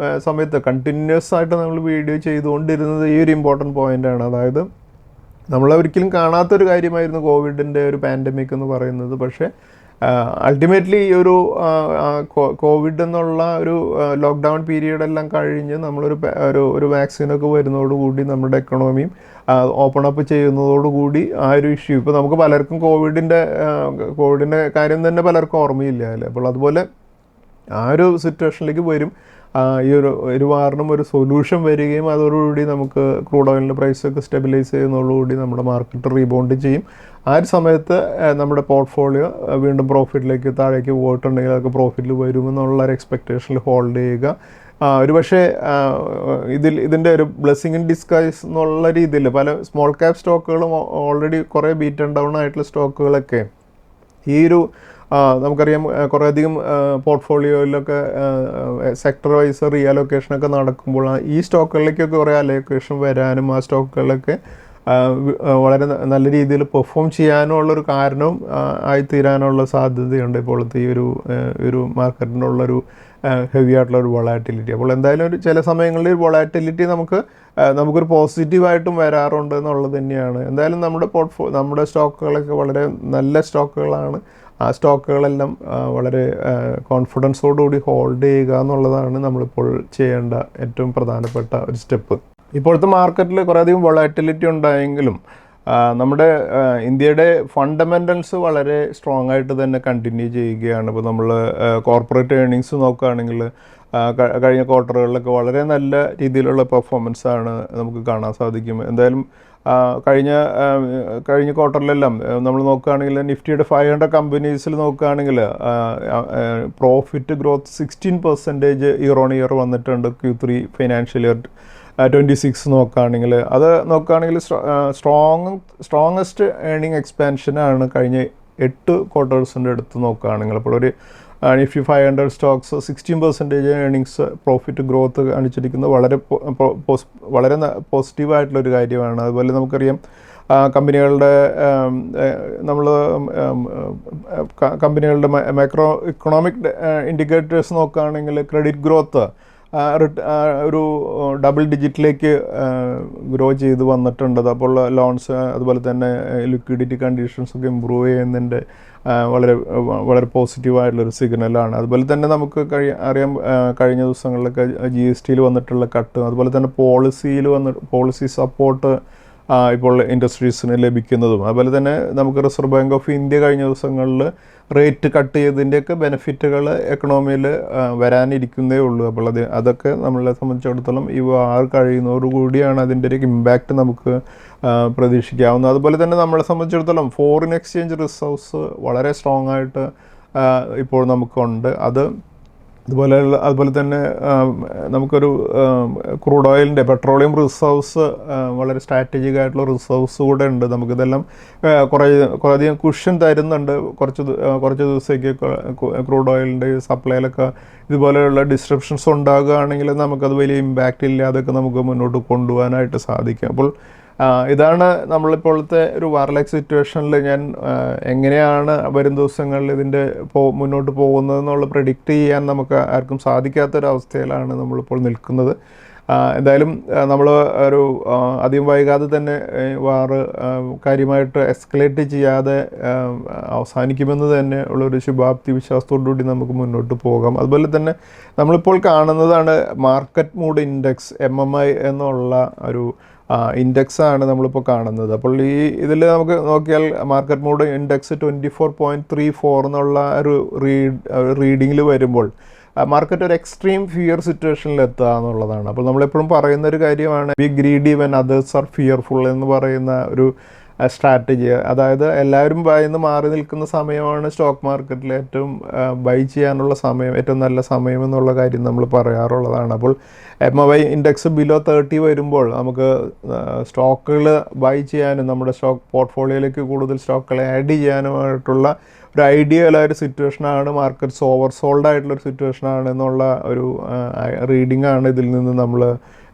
S1: സമയത്ത് കണ്ടിന്യൂസ് ആയിട്ട് നമ്മൾ വീഡിയോ ചെയ്തുകൊണ്ടിരുന്നത് ഈ ഒരു ഇമ്പോർട്ടൻറ്റ് പോയിൻ്റാണ്. അതായത് നമ്മളൊരിക്കലും കാണാത്തൊരു കാര്യമായിരുന്നു കോവിഡിൻ്റെ ഒരു പാൻഡമിക് എന്ന് പറയുന്നത്. പക്ഷേ അൾട്ടിമേറ്റ്ലി ഈ ഒരു കോവിഡ് എന്നുള്ള ഒരു ലോക്ക്ഡൗൺ പീരീഡെല്ലാം കഴിഞ്ഞ് ഒരു വാക്സിനൊക്കെ വരുന്നതോടുകൂടി നമ്മുടെ എക്കണോമിയും ഓപ്പൺ അപ്പ് ചെയ്യുന്നതോടുകൂടി ആ ഒരു ഇഷ്യൂ ഇപ്പോൾ നമുക്ക് പലർക്കും കോവിഡിൻ്റെ കാര്യം തന്നെ പലർക്കും ഓർമ്മയില്ല അല്ലേ. അപ്പോൾ അതുപോലെ ആ ഒരു സിറ്റുവേഷനിലേക്ക് വരും. ഈ ഒരു വാറിനും ഒരു സൊല്യൂഷൻ വരികയും അതോടുകൂടി നമുക്ക് ക്രൂഡ് ഓയിലിൻ്റെ പ്രൈസൊക്കെ സ്റ്റെബിലൈസ് ചെയ്യുന്നതോടുകൂടി നമ്മുടെ മാർക്കറ്റ് റീബൗണ്ട് ചെയ്യും. ആ ഒരു സമയത്ത് നമ്മുടെ പോർട്ട്ഫോളിയോ വീണ്ടും പ്രോഫിറ്റിലേക്ക് താഴേക്ക് പോയിട്ടുണ്ടെങ്കിൽ അതൊക്കെ പ്രോഫിറ്റിൽ വരുമെന്നുള്ള ഒരു എക്സ്പെക്റ്റേഷനിൽ ഹോൾഡ് ചെയ്യുക. ഒരു പക്ഷേ ഇതിൻ്റെ ഒരു ബ്ലെസ്സിങ് ഇൻ ഡിസ്ഗൈസ് എന്നുള്ള രീതിയിൽ പല സ്മോൾ ക്യാപ് സ്റ്റോക്കുകളും ഓൾറെഡി കുറേ ബീറ്റൺ ഡൗൺ ആയിട്ടുള്ള സ്റ്റോക്കുകളൊക്കെ ഈ ഒരു നമുക്കറിയാം കുറേയധികം പോർട്ട്ഫോളിയോയിലൊക്കെ സെക്ടർ വൈസ് റീ അലോക്കേഷനൊക്കെ നടക്കുമ്പോൾ ഈ സ്റ്റോക്കുകളിലേക്കൊക്കെ കുറേ അലോക്കേഷൻ വരാനും ആ സ്റ്റോക്കുകളിലൊക്കെ വളരെ നല്ല രീതിയിൽ പെർഫോം ചെയ്യാനുള്ളൊരു കാരണവും ആയിത്തീരാനുള്ള സാധ്യതയുണ്ട് ഇപ്പോഴത്തെ ഈ ഒരു മാർക്കറ്റിനുള്ളൊരു ഹെവി ആയിട്ടുള്ള ഒരു വൊളാറ്റിലിറ്റി. അപ്പോൾ എന്തായാലും ചില സമയങ്ങളിൽ വൊളാറ്റിലിറ്റി നമുക്കൊരു പോസിറ്റീവായിട്ടും വരാറുണ്ട് എന്നുള്ളത് തന്നെയാണ്. എന്തായാലും നമ്മുടെ സ്റ്റോക്കുകളൊക്കെ വളരെ നല്ല സ്റ്റോക്കുകളാണ്. ആ സ്റ്റോക്കുകളെല്ലാം വളരെ കോൺഫിഡൻസോടുകൂടി ഹോൾഡ് ചെയ്യുക എന്നുള്ളതാണ് നമ്മളിപ്പോൾ ചെയ്യേണ്ട ഏറ്റവും പ്രധാനപ്പെട്ട ഒരു സ്റ്റെപ്പ്. ഇപ്പോഴത്തെ മാർക്കറ്റിൽ കുറേയധികം വൊളാറ്റിലിറ്റി ഉണ്ടായെങ്കിലും നമ്മുടെ ഇന്ത്യയുടെ ഫണ്ടമെൻ്റൽസ് വളരെ സ്ട്രോങ് ആയിട്ട് തന്നെ കണ്ടിന്യൂ ചെയ്യുകയാണ്. ഇപ്പോൾ നമ്മൾ കോർപ്പറേറ്റ് ഏർണിങ്സ് നോക്കുകയാണെങ്കിൽ കഴിഞ്ഞ ക്വാർട്ടറുകളിലൊക്കെ വളരെ നല്ല രീതിയിലുള്ള പെർഫോമൻസാണ് നമുക്ക് കാണാൻ സാധിക്കും. എന്തായാലും കഴിഞ്ഞ ക്വാർട്ടറിലെല്ലാം നമ്മൾ നോക്കുകയാണെങ്കിൽ നിഫ്റ്റിയുടെ 500 കമ്പനീസിൽ നോക്കുകയാണെങ്കിൽ profit growth 16% year on year വന്നിട്ടുണ്ട്. Q3 ഫൈനാൻഷ്യൽ ഇയർ 26 നോക്കുകയാണെങ്കിൽ സ്ട്രോങ്ങസ്റ്റ് ഏർണിംഗ് എക്സ്പാൻഷനാണ് കഴിഞ്ഞ 8 ക്വാർട്ടേഴ്സിൻ്റെ അടുത്ത് നോക്കുകയാണെങ്കിൽ. അപ്പോൾ ഒരു Nifty 500 stocks 16% earnings profit growth കാണിച്ചിരിക്കുന്നത് വളരെ പോസിറ്റീവായിട്ടുള്ളൊരു കാര്യമാണ്. അതുപോലെ നമുക്കറിയാം കമ്പനികളുടെ മാക്രോ ഇക്കണോമിക് ഇൻഡിക്കേറ്റേഴ്സ് നോക്കുകയാണെങ്കിൽ ക്രെഡിറ്റ് ഗ്രോത്ത് ഒരു ഡബിൾ ഡിജിറ്റിലേക്ക് ഗ്രോ ചെയ്ത് വന്നിട്ടുണ്ട്. അപ്പോൾ ലോൺസ് അതുപോലെ തന്നെ ലിക്വിഡിറ്റി കണ്ടീഷൻസൊക്കെ ഇമ്പ്രൂവ് ചെയ്യുന്നതിൻ്റെ വളരെ പോസിറ്റീവായിട്ടുള്ളൊരു സിഗ്നലാണ്. അതുപോലെ തന്നെ നമുക്ക് അറിയാം കഴിഞ്ഞ ദിവസങ്ങളിലൊക്കെ GSTയിൽ വന്നിട്ടുള്ള കട്ട്, അതുപോലെ തന്നെ പോളിസി സപ്പോർട്ട് ഇപ്പോൾ ഇൻഡസ്ട്രീസിന് ലഭിക്കുന്നതും, അതുപോലെ തന്നെ നമുക്ക് റിസർവ് ബാങ്ക് ഓഫ് ഇന്ത്യ കഴിഞ്ഞ ദിവസങ്ങളിൽ റേറ്റ് കട്ട് ചെയ്തതിൻ്റെയൊക്കെ ബെനിഫിറ്റുകൾ എക്കണോമിയിൽ വരാനിരിക്കുന്നേ ഉള്ളൂ. അപ്പോൾ അതൊക്കെ നമ്മളെ സംബന്ധിച്ചിടത്തോളം ഈ വാർ കഴിയുന്നതോടുകൂടിയാണ് അതിൻ്റെ ഒരു ഇമ്പാക്റ്റ് നമുക്ക് പ്രതീക്ഷിക്കാവുന്നത്. അതുപോലെ തന്നെ നമ്മളെ സംബന്ധിച്ചിടത്തോളം ഫോറിൻ എക്സ്ചേഞ്ച് റിസർവ്സ് വളരെ സ്ട്രോങ് ആയിട്ട് ഇപ്പോൾ നമുക്കുണ്ട്. അതുപോലെ തന്നെ നമുക്കൊരു ക്രൂഡ് ഓയിലിൻ്റെ പെട്രോളിയം റിസർവ്സ് വളരെ സ്ട്രാറ്റജിക് ആയിട്ടുള്ള റിസർവ്സ് കൂടെ ഉണ്ട്. നമുക്കിതെല്ലാം കുറേയധികം കുഷൻ തരുന്നുണ്ട്. കുറച്ച് ദിവസത്തേക്ക് ക്രൂഡ് ഓയിലിൻ്റെ സപ്ലൈയിലൊക്കെ ഇതുപോലെയുള്ള ഡിസ്ട്രപ്ഷൻസ് ഉണ്ടാകുകയാണെങ്കിൽ നമുക്കത് വലിയ ഇമ്പാക്റ്റ് ഇല്ലാതൊക്കെ നമുക്ക് മുന്നോട്ട് കൊണ്ടുപോകാനായിട്ട് സാധിക്കും. അപ്പോൾ ഇതാണ് നമ്മളിപ്പോഴത്തെ ഒരു വാർലൈക്ക് സിറ്റുവേഷനിൽ ഞാൻ എങ്ങനെയാണ് വരും ദിവസങ്ങളിൽ ഇതിൻ്റെ മുന്നോട്ട് പോകുന്നതെന്നുള്ള പ്രെഡിക്റ്റ് ചെയ്യാൻ നമുക്ക് ആർക്കും സാധിക്കാത്തൊരവസ്ഥയിലാണ് നമ്മളിപ്പോൾ നിൽക്കുന്നത്. എന്തായാലും നമ്മൾ അധികം വൈകാതെ തന്നെ വാറ് കാര്യമായിട്ട് എസ്കലേറ്റ് ചെയ്യാതെ അവസാനിക്കുമെന്ന് തന്നെ ഉള്ളൊരു ശുഭാപ്തി വിശ്വാസത്തോടുകൂടി നമുക്ക് മുന്നോട്ട് പോകാം. അതുപോലെ തന്നെ നമ്മളിപ്പോൾ കാണുന്നതാണ് മാർക്കറ്റ് മൂഡ് ഇൻഡെക്സ് MMI എന്നുള്ള ഒരു ഇൻഡെക്സാണ് നമ്മളിപ്പോൾ കാണുന്നത്. അപ്പോൾ ഇതിൽ നമുക്ക് നോക്കിയാൽ മാർക്കറ്റ് മൂഡ് ഇൻഡെക്സ് 24.34 എന്നുള്ള ഒരു റീഡിങ്ങിൽ വരുമ്പോൾ മാർക്കറ്റ് ഒരു എക്സ്ട്രീം ഫിയർ സിറ്റുവേഷനിൽ എത്തുക എന്നുള്ളതാണ്. അപ്പോൾ നമ്മളെപ്പോഴും പറയുന്നൊരു കാര്യമാണ് B greedy when others are fearful എന്ന് പറയുന്ന ഒരു സ്ട്രാറ്റജി. അതായത് എല്ലാവരും ഭയന്ന് മാറി നിൽക്കുന്ന സമയമാണ് സ്റ്റോക്ക് മാർക്കറ്റിൽ ഏറ്റവും ബൈ ചെയ്യാനുള്ള സമയം, ഏറ്റവും നല്ല സമയം എന്നുള്ള കാര്യം നമ്മൾ പറയാറുള്ളതാണ്. അപ്പോൾ MMI ഇൻഡെക്സ് ബിലോ 30 വരുമ്പോൾ നമുക്ക് സ്റ്റോക്കുകൾ ബൈ ചെയ്യാനും നമ്മുടെ സ്റ്റോക്ക് പോർട്ട്ഫോളിയോയിലേക്ക് കൂടുതൽ സ്റ്റോക്കുകൾ ആഡ് ചെയ്യാനുമായിട്ടുള്ള ഒരു ഐഡിയലായ ഒരു സിറ്റുവേഷനാണ്. മാർക്കറ്റ്സ് ഓവർ സോൾഡ് ആയിട്ടുള്ളൊരു സിറ്റുവേഷനാണ് എന്നുള്ള ഒരു റീഡിംഗ് ആണ് ഇതിൽ നിന്ന് നമ്മൾ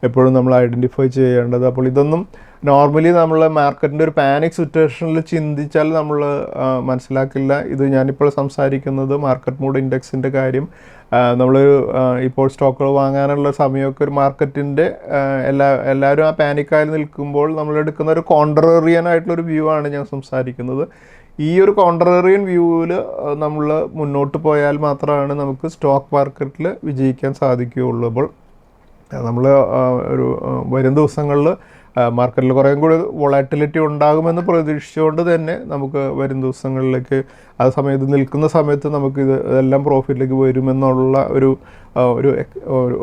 S1: എപ്പോഴും നമ്മൾ ഐഡൻറ്റിഫൈ ചെയ്യേണ്ടത്. അപ്പോൾ ഇതൊന്നും നോർമലി നമ്മൾ മാർക്കറ്റിൻ്റെ ഒരു പാനിക് സിറ്റുവേഷനിൽ ചിന്തിച്ചാൽ നമ്മൾ മനസ്സിലാക്കില്ല. ഇത് ഞാനിപ്പോൾ സംസാരിക്കുന്നത് മാർക്കറ്റ് മൂഡ് ഇൻഡെക്സിൻ്റെ കാര്യം. നമ്മൾ ഇപ്പോൾ സ്റ്റോക്കുകൾ വാങ്ങാനുള്ള സമയമൊക്കെ ഒരു മാർക്കറ്റിൻ്റെ എല്ലാവരും ആ പാനിക്കായി നിൽക്കുമ്പോൾ നമ്മൾ എടുക്കുന്ന ഒരു കോൺട്രറിയൻ ആയിട്ടുള്ളൊരു വ്യൂ ആണ് ഞാൻ സംസാരിക്കുന്നത്. ഈ ഒരു കോൺട്രറിയൻ വ്യൂവിൽ നമ്മൾ മുന്നോട്ട് പോയാൽ മാത്രമാണ് നമുക്ക് സ്റ്റോക്ക് മാർക്കറ്റിൽ വിജയിക്കാൻ സാധിക്കുകയുള്ളൂ. അപ്പോൾ നമ്മൾ ഒരു വരും ദിവസങ്ങളിൽ മാർക്കറ്റിൽ കുറേയും കൂടി വൊളാറ്റിലിറ്റി ഉണ്ടാകുമെന്ന് പ്രതീക്ഷിച്ചുകൊണ്ട് തന്നെ നമുക്ക് വരും ദിവസങ്ങളിലേക്ക് ആ സമയത്ത് നിൽക്കുന്ന സമയത്ത് നമുക്ക് ഇതെല്ലാം പ്രോഫിറ്റിലേക്ക് വരുമെന്നുള്ള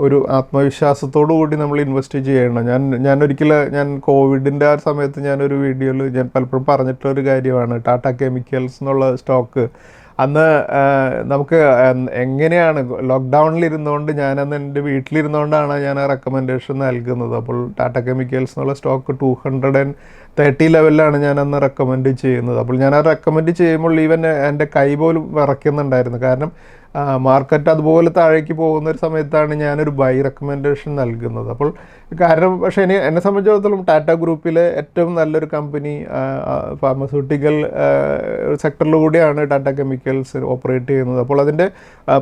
S1: ഒരു ആത്മവിശ്വാസത്തോടു കൂടി നമ്മൾ ഇൻവെസ്റ്റ് ചെയ്യണം. ഞാൻ കോവിഡിൻ്റെ ആ സമയത്ത് ഞാനൊരു വീഡിയോയിൽ ഞാൻ പലപ്പോഴും പറഞ്ഞിട്ടുള്ളൊരു കാര്യമാണ് ടാറ്റ കെമിക്കൽസ് എന്നുള്ള സ്റ്റോക്ക്. അന്ന് നമുക്ക് എങ്ങനെയാണ് ലോക്ക്ഡൗണിൽ ഇരുന്നുകൊണ്ട് ഞാനന്ന് എൻ്റെ വീട്ടിലിരുന്നുകൊണ്ടാണ് ഞാൻ ആ റെക്കമെൻഡേഷൻ നൽകുന്നത്. അപ്പോൾ ടാറ്റ കെമിക്കൽസ് എന്നുള്ള സ്റ്റോക്ക് 230 ലെവലിലാണ് ഞാനന്ന് റെക്കമെൻഡ് ചെയ്യുന്നത്. അപ്പോൾ ഞാൻ ആ റെക്കമെൻഡ് ചെയ്യുമ്പോൾ ഈവൻ എൻ്റെ കൈ പോലും വിറയ്ക്കുന്നുണ്ടായിരുന്നു. കാരണം മാർക്കറ്റ് അതുപോലെ താഴേക്ക് പോകുന്ന ഒരു സമയത്താണ് ഞാനൊരു ബൈ റെക്കമെൻഡേഷൻ നൽകുന്നത്. അപ്പോൾ കാരണം പക്ഷേ എന്നെ സംബന്ധിച്ചിടത്തോളം ടാറ്റ ഗ്രൂപ്പിലെ ഏറ്റവും നല്ലൊരു കമ്പനി ഫാർമസ്യൂട്ടിക്കൽ സെക്ടറിലൂടെയാണ് ടാറ്റ കെമിക്കൽസ് ഓപ്പറേറ്റ് ചെയ്യുന്നത്. അപ്പോൾ അതിൻ്റെ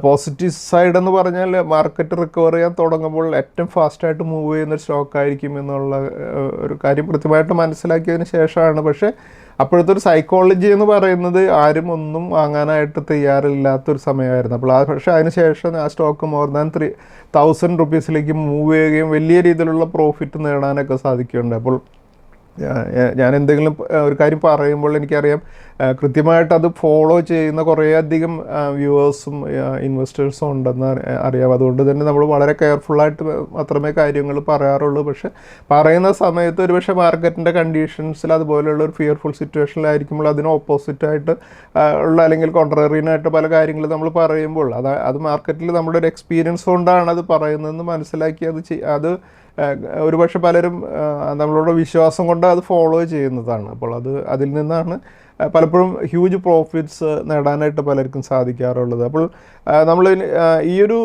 S1: പോസിറ്റീവ് സൈഡ് എന്ന് പറഞ്ഞാൽ മാർക്കറ്റ് റിക്കവർ ചെയ്യാൻ തുടങ്ങുമ്പോൾ ഏറ്റവും ഫാസ്റ്റായിട്ട് മൂവ് ചെയ്യുന്നൊരു സ്റ്റോക്കായിരിക്കും എന്നുള്ള ഒരു കാര്യം കൃത്യമായിട്ട് മനസ്സിലാക്കിയതിന് ശേഷമാണ്. പക്ഷേ അപ്പോഴത്തെ ഒരു സൈക്കോളജി എന്ന് പറയുന്നത് ആരും ഒന്നും വാങ്ങാനായിട്ട് തയ്യാറില്ലാത്തൊരു സമയമായിരുന്നു. അപ്പോൾ പക്ഷേ അതിന് ശേഷം ആ സ്റ്റോക്ക് മോർ ദാൻ 1000 റുപ്പീസിലേക്ക് മൂവ് ചെയ്യുകയും വലിയ രീതിയിലുള്ള പ്രോഫിറ്റ് നേടാനൊക്കെ സാധിക്കുന്നുണ്ട്. അപ്പോൾ ഞാൻ എന്തെങ്കിലും ഒരു കാര്യം പറയുമ്പോൾ എനിക്കറിയാം കൃത്യമായിട്ട് അത് ഫോളോ ചെയ്യുന്ന കുറേയധികം വ്യൂവേഴ്സും ഇൻവെസ്റ്റേഴ്സും ഉണ്ടെന്ന് അറിയാം. അതുകൊണ്ട് തന്നെ നമ്മൾ വളരെ കെയർഫുള്ളായിട്ട് മാത്രമേ കാര്യങ്ങൾ പറയാറുള്ളൂ. പക്ഷേ പറയുന്ന സമയത്ത് ഒരുപക്ഷെ മാർക്കറ്റിൻ്റെ കണ്ടീഷൻസിൽ അതുപോലെയുള്ള ഒരു ഫിയർഫുൾ സിറ്റുവേഷനിലായിരിക്കുമ്പോൾ അതിന് ഓപ്പോസിറ്റായിട്ട് ഉള്ള അല്ലെങ്കിൽ കോൺട്രറിയനായിട്ട് പല കാര്യങ്ങൾ നമ്മൾ പറയുമ്പോൾ അത് മാർക്കറ്റിൽ നമ്മുടെ ഒരു എക്സ്പീരിയൻസ് കൊണ്ടാണ് അത് പറയുന്നതെന്ന് മനസ്സിലാക്കി അത് ഒരുപക്ഷെ പലരും നമ്മളോട് വിശ്വാസം കൊണ്ട് അത് ഫോളോ ചെയ്യുന്നതാണ്. അപ്പോൾ അതിൽ നിന്നാണ് പലപ്പോഴും ഹ്യൂജ് പ്രോഫിറ്റ്സ് നേടാനായിട്ട് പലർക്കും സാധിക്കാറുള്ളത്. അപ്പോൾ നമ്മൾ ഈ ഒരു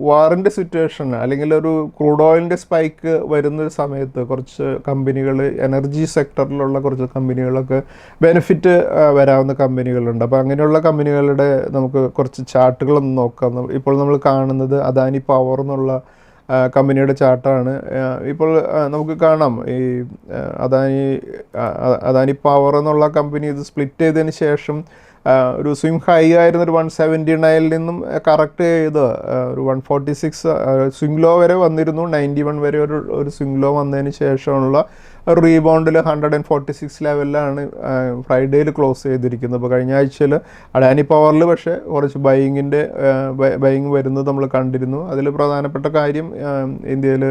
S1: വാറിൻ്റെ സിറ്റുവേഷൻ അല്ലെങ്കിൽ ഒരു ക്രൂഡ് ഓയിലിൻ്റെ സ്പൈക്ക് വരുന്ന സമയത്ത് കുറച്ച് കമ്പനികൾ എനർജി സെക്ടറിലുള്ള കുറച്ച് കമ്പനികളൊക്കെ ബെനിഫിറ്റ് വരാവുന്ന കമ്പനികളുണ്ട്. അപ്പോൾ അങ്ങനെയുള്ള കമ്പനികളുടെ നമുക്ക് കുറച്ച് ചാർട്ടുകളൊന്ന് നോക്കാം. ഇപ്പോൾ നമ്മൾ കാണുന്നത് അദാനി പവർ എന്നുള്ള കമ്പനിയുടെ ചാർട്ടാണ്. ഇപ്പോൾ നമുക്ക് കാണാം ഈ അദാനി പവർ എന്നുള്ള കമ്പനി ഇത് സ്പ്ലിറ്റ് ചെയ്തതിന് ശേഷം ഒരു സ്വിംഗ് ഹൈ ആയിരുന്ന ഒരു 179 നിന്നും കറക്റ്റ് ചെയ്ത് ഒരു 146 സ്വിംഗ് ലോ വരെ വന്നിരുന്നു. 91 വരെ ഒരു സ്വിംഗ് ലോ വന്നതിന് ശേഷമുള്ള ഒരു റീബൗണ്ടിൽ 146 ലെവലിലാണ് ഫ്രൈഡേയിൽ ക്ലോസ് ചെയ്തിരിക്കുന്നത്. അപ്പോൾ കഴിഞ്ഞ ആഴ്ചയിൽ അഡാനി പവറിൽ പക്ഷേ കുറച്ച് ബൈയിങ് വരുന്നത് നമ്മൾ കണ്ടിരുന്നു. അതിൽ പ്രധാനപ്പെട്ട കാര്യം ഇന്ത്യയിൽ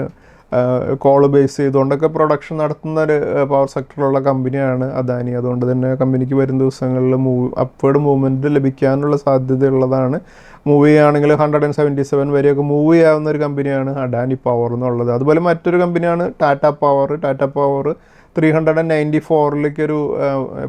S1: കോള് ബേസ് ചെയ്തുകൊണ്ടൊക്കെ പ്രൊഡക്ഷൻ നടത്തുന്ന ഒരു പവർ സെക്ടറിലുള്ള കമ്പനിയാണ് അദാനി. അതുകൊണ്ട് തന്നെ കമ്പനിക്ക് വരും ദിവസങ്ങളിൽ അപ്വേർഡ് മൂവ്മെൻറ്റ് ലഭിക്കാനുള്ള സാധ്യതയുള്ളതാണ്. മൂവ് ചെയ്യുകയാണെങ്കിൽ 177 വരെയൊക്കെ മൂവ് ചെയ്യാവുന്ന ഒരു കമ്പനിയാണ് അഡാനി പവർ എന്നുള്ളത്. അതുപോലെ മറ്റൊരു കമ്പനിയാണ് ടാറ്റ പവർ 394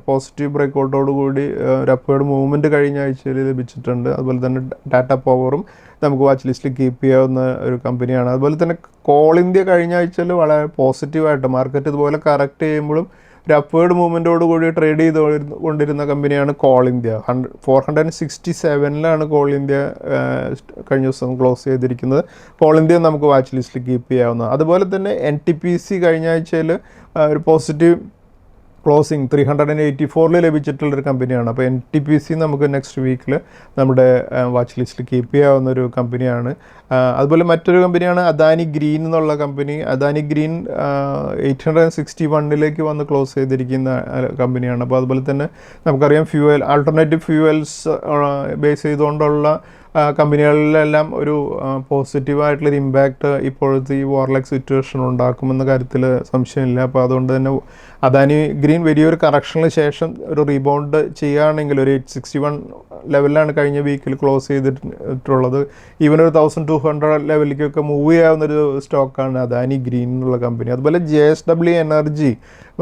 S1: പോസിറ്റീവ് ബ്രേക്കൗട്ടോടുകൂടി ഒരു അപ്വേർഡ് മൂവ്മെൻറ്റ് കഴിഞ്ഞ ആഴ്ചയിൽ ലഭിച്ചിട്ടുണ്ട്. അതുപോലെ തന്നെ ടാറ്റ പവറും നമുക്ക് വാച്ച് ലിസ്റ്റിൽ കീപ്പ് ചെയ്യാവുന്ന ഒരു കമ്പനിയാണ്. അതുപോലെ തന്നെ കോൾ ഇന്ത്യ കഴിഞ്ഞ ആഴ്ചയിൽ വളരെ പോസിറ്റീവായിട്ട് മാർക്കറ്റ് ഇതുപോലെ കറക്റ്റ് ചെയ്യുമ്പോഴും ഒരു അപ്വേർഡ് മൂവ്മെൻറ്റോട് കൂടി ട്രേഡ് ചെയ്തുകൊണ്ടിരുന്ന കമ്പനിയാണ് കോൾ ഇന്ത്യ. 467 കോൾ ഇന്ത്യ കഴിഞ്ഞ ദിവസം ക്ലോസ് ചെയ്തിരിക്കുന്നത്. കോൾ ഇന്ത്യ നമുക്ക് വാച്ച് ലിസ്റ്റിൽ കീപ്പ് ചെയ്യാവുന്നത്. അതുപോലെ തന്നെ NTPC കഴിഞ്ഞ ആഴ്ചയിൽ ഒരു പോസിറ്റീവ് ക്ലോസിങ് 384 ലഭിച്ചിട്ടുള്ളൊരു കമ്പനിയാണ്. അപ്പോൾ NTPC നമുക്ക് നെക്സ്റ്റ് വീക്കിൽ നമ്മുടെ വാച്ച് ലിസ്റ്റിൽ കീപ്പ് ചെയ്യാവുന്ന ഒരു കമ്പനിയാണ്. അതുപോലെ മറ്റൊരു കമ്പനിയാണ് അദാനി ഗ്രീൻ എന്നുള്ള കമ്പനി. അദാനി ഗ്രീൻ 861 വന്ന് ക്ലോസ് ചെയ്തിരിക്കുന്ന കമ്പനിയാണ്. അപ്പോൾ അതുപോലെ തന്നെ നമുക്കറിയാം ആൾട്ടർനേറ്റീവ് ഫ്യൂവൽസ് ബേസ് ചെയ്തുകൊണ്ടുള്ള കമ്പനികളിലെല്ലാം ഒരു പോസിറ്റീവായിട്ടുള്ളൊരു ഇമ്പാക്റ്റ് ഇപ്പോഴത്തെ ഈ വാർലൈക്ക് സിറ്റുവേഷൻ ഉണ്ടാക്കുമെന്ന കാര്യത്തിൽ സംശയമില്ല. അപ്പോൾ അതുകൊണ്ട് തന്നെ അദാനി ഗ്രീൻ വലിയൊരു കറക്ഷന് ശേഷം ഒരു റീബൗണ്ട് ചെയ്യുകയാണെങ്കിൽ ഒരു 861 ലെവലിലാണ് കഴിഞ്ഞ വീക്കിൽ ക്ലോസ് ചെയ്തിട്ടുള്ളത്. ഈവൻ ഒരു 1200 ലെവലിലേക്കൊക്കെ മൂവ് ചെയ്യാവുന്നൊരു സ്റ്റോക്കാണ് അദാനി ഗ്രീൻ എന്നുള്ള കമ്പനി. അതുപോലെ JSW എനർജി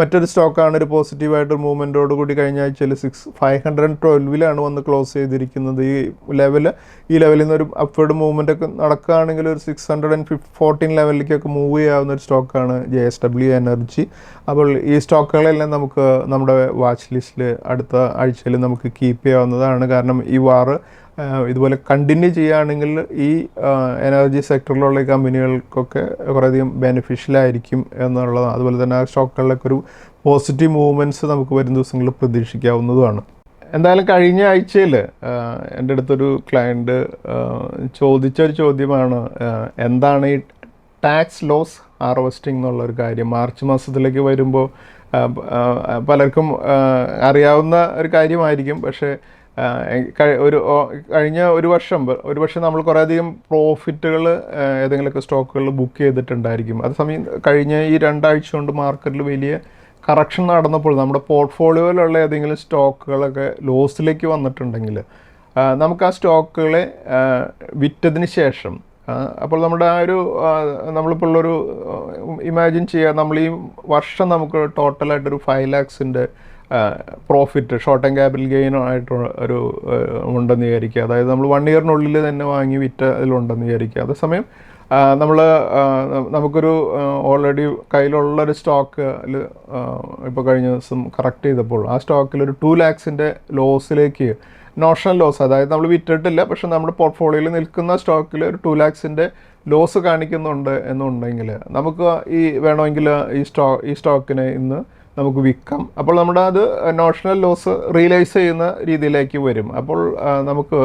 S1: മറ്റൊരു സ്റ്റോക്കാണ്, ഒരു പോസിറ്റീവായിട്ടൊരു മൂവ്മെൻറ്റോട് കൂടി കഴിഞ്ഞ ആഴ്ചയിൽ 512 വന്ന് ക്ലോസ് ചെയ്തിരിക്കുന്നത്. ഈ ലെവലിൽ നിന്ന് ഒരു അപ്വേർഡ് മൂവ്മെൻ്റ് ഒക്കെ നടക്കുകയാണെങ്കിൽ ഒരു 614 ലെവലിലേക്കൊക്കെ മൂവ് ചെയ്യാവുന്ന ഒരു സ്റ്റോക്കാണ് JSW എനർജി. അപ്പോൾ ഈ സ്റ്റോക്കുകളെല്ലാം നമുക്ക് നമ്മുടെ വാച്ച് ലിസ്റ്റിൽ അടുത്ത ആഴ്ചയിൽ നമുക്ക് കീപ്പ് ചെയ്യാവുന്നതാണ്. കാരണം ഈ വാറ് ഇതുപോലെ കണ്ടിന്യൂ ചെയ്യുകയാണെങ്കിൽ ഈ എനർജി സെക്ടറിലുള്ള ഈ കമ്പനികൾക്കൊക്കെ കുറേയധികം ബെനിഫിഷ്യലായിരിക്കും എന്നുള്ളതാണ്. അതുപോലെ തന്നെ ആ സ്റ്റോക്കുകളിലൊക്കെ ഒരു പോസിറ്റീവ് മൂവ്മെൻറ്റ്സ് നമുക്ക് വരും ദിവസങ്ങളിൽ പ്രതീക്ഷിക്കാവുന്നതുമാണ്. എന്തായാലും കഴിഞ്ഞ ആഴ്ചയിൽ എൻ്റെ അടുത്തൊരു ക്ലയൻറ്റ് ചോദിച്ചൊരു ചോദ്യമാണ്, എന്താണ് ഈ ടാക്സ് ലോസ് ഹാർവെസ്റ്റിംഗ് എന്നുള്ളൊരു കാര്യം. മാർച്ച് മാസത്തിലേക്ക് വരുമ്പോൾ പലർക്കും അറിയാവുന്ന ഒരു കാര്യമായിരിക്കും. പക്ഷേ കഴിഞ്ഞ ഒരു വർഷം നമ്മൾ കുറേയധികം പ്രോഫിറ്റുകൾ ഏതെങ്കിലുമൊക്കെ സ്റ്റോക്കുകളിൽ ബുക്ക് ചെയ്തിട്ടുണ്ടായിരിക്കും. അതേസമയം കഴിഞ്ഞ ഈ 2 ആഴ്ച കൊണ്ട് മാർക്കറ്റിൽ വലിയ കറക്ഷൻ നടന്നപ്പോൾ നമ്മുടെ പോർട്ട്ഫോളിയോയിലുള്ള ഏതെങ്കിലും സ്റ്റോക്കുകളൊക്കെ ലോസിലേക്ക് വന്നിട്ടുണ്ടെങ്കിൽ നമുക്ക് ആ സ്റ്റോക്കുകളെ വിറ്റതിന് ശേഷം, അപ്പോൾ നമ്മുടെ ആ ഒരു നമ്മളിപ്പോൾ ഉള്ളൊരു ഇമാജിൻ ചെയ്യുക, നമ്മൾ ഈ വർഷം നമുക്ക് ടോട്ടലായിട്ടൊരു 5 lakhs profit short and capital gain ആയിട്ട് ഒരു ഉണ്ടെന്ന് വിചാരിക്കുക. അതായത് നമ്മൾ 1 yearനുള്ളിൽ തന്നെ വാങ്ങി വിറ്റ അതിലുണ്ടെന്ന് വിചാരിക്കുക. അതേസമയം നമുക്കൊരു ഓൾറെഡി കയ്യിലുള്ളൊരു സ്റ്റോക്കിൽ ഇപ്പോൾ കഴിഞ്ഞ ദിവസം കറക്റ്റ് ചെയ്തപ്പോൾ ആ സ്റ്റോക്കിൽ ഒരു 2 lakhs ലോസിലേക്ക്, നോഷണൽ ലോസ്, അതായത് നമ്മൾ വിറ്റിട്ടില്ല പക്ഷെ നമ്മുടെ പോർട്ട്ഫോളിയോയിൽ നിൽക്കുന്ന സ്റ്റോക്കിൽ ഒരു 2 lakhs ലോസ് കാണിക്കുന്നുണ്ട് എന്നുണ്ടെങ്കിൽ നമുക്ക് വേണമെങ്കിൽ ഈ സ്റ്റോക്കിനെ ഇന്ന് നമുക്ക് വിൽക്കാം. അപ്പോൾ നമ്മുടെ അത് നോഷണൽ ലോസ് റിയലൈസ് ചെയ്യുന്ന രീതിയിലേക്ക് വരും. അപ്പോൾ നമുക്ക്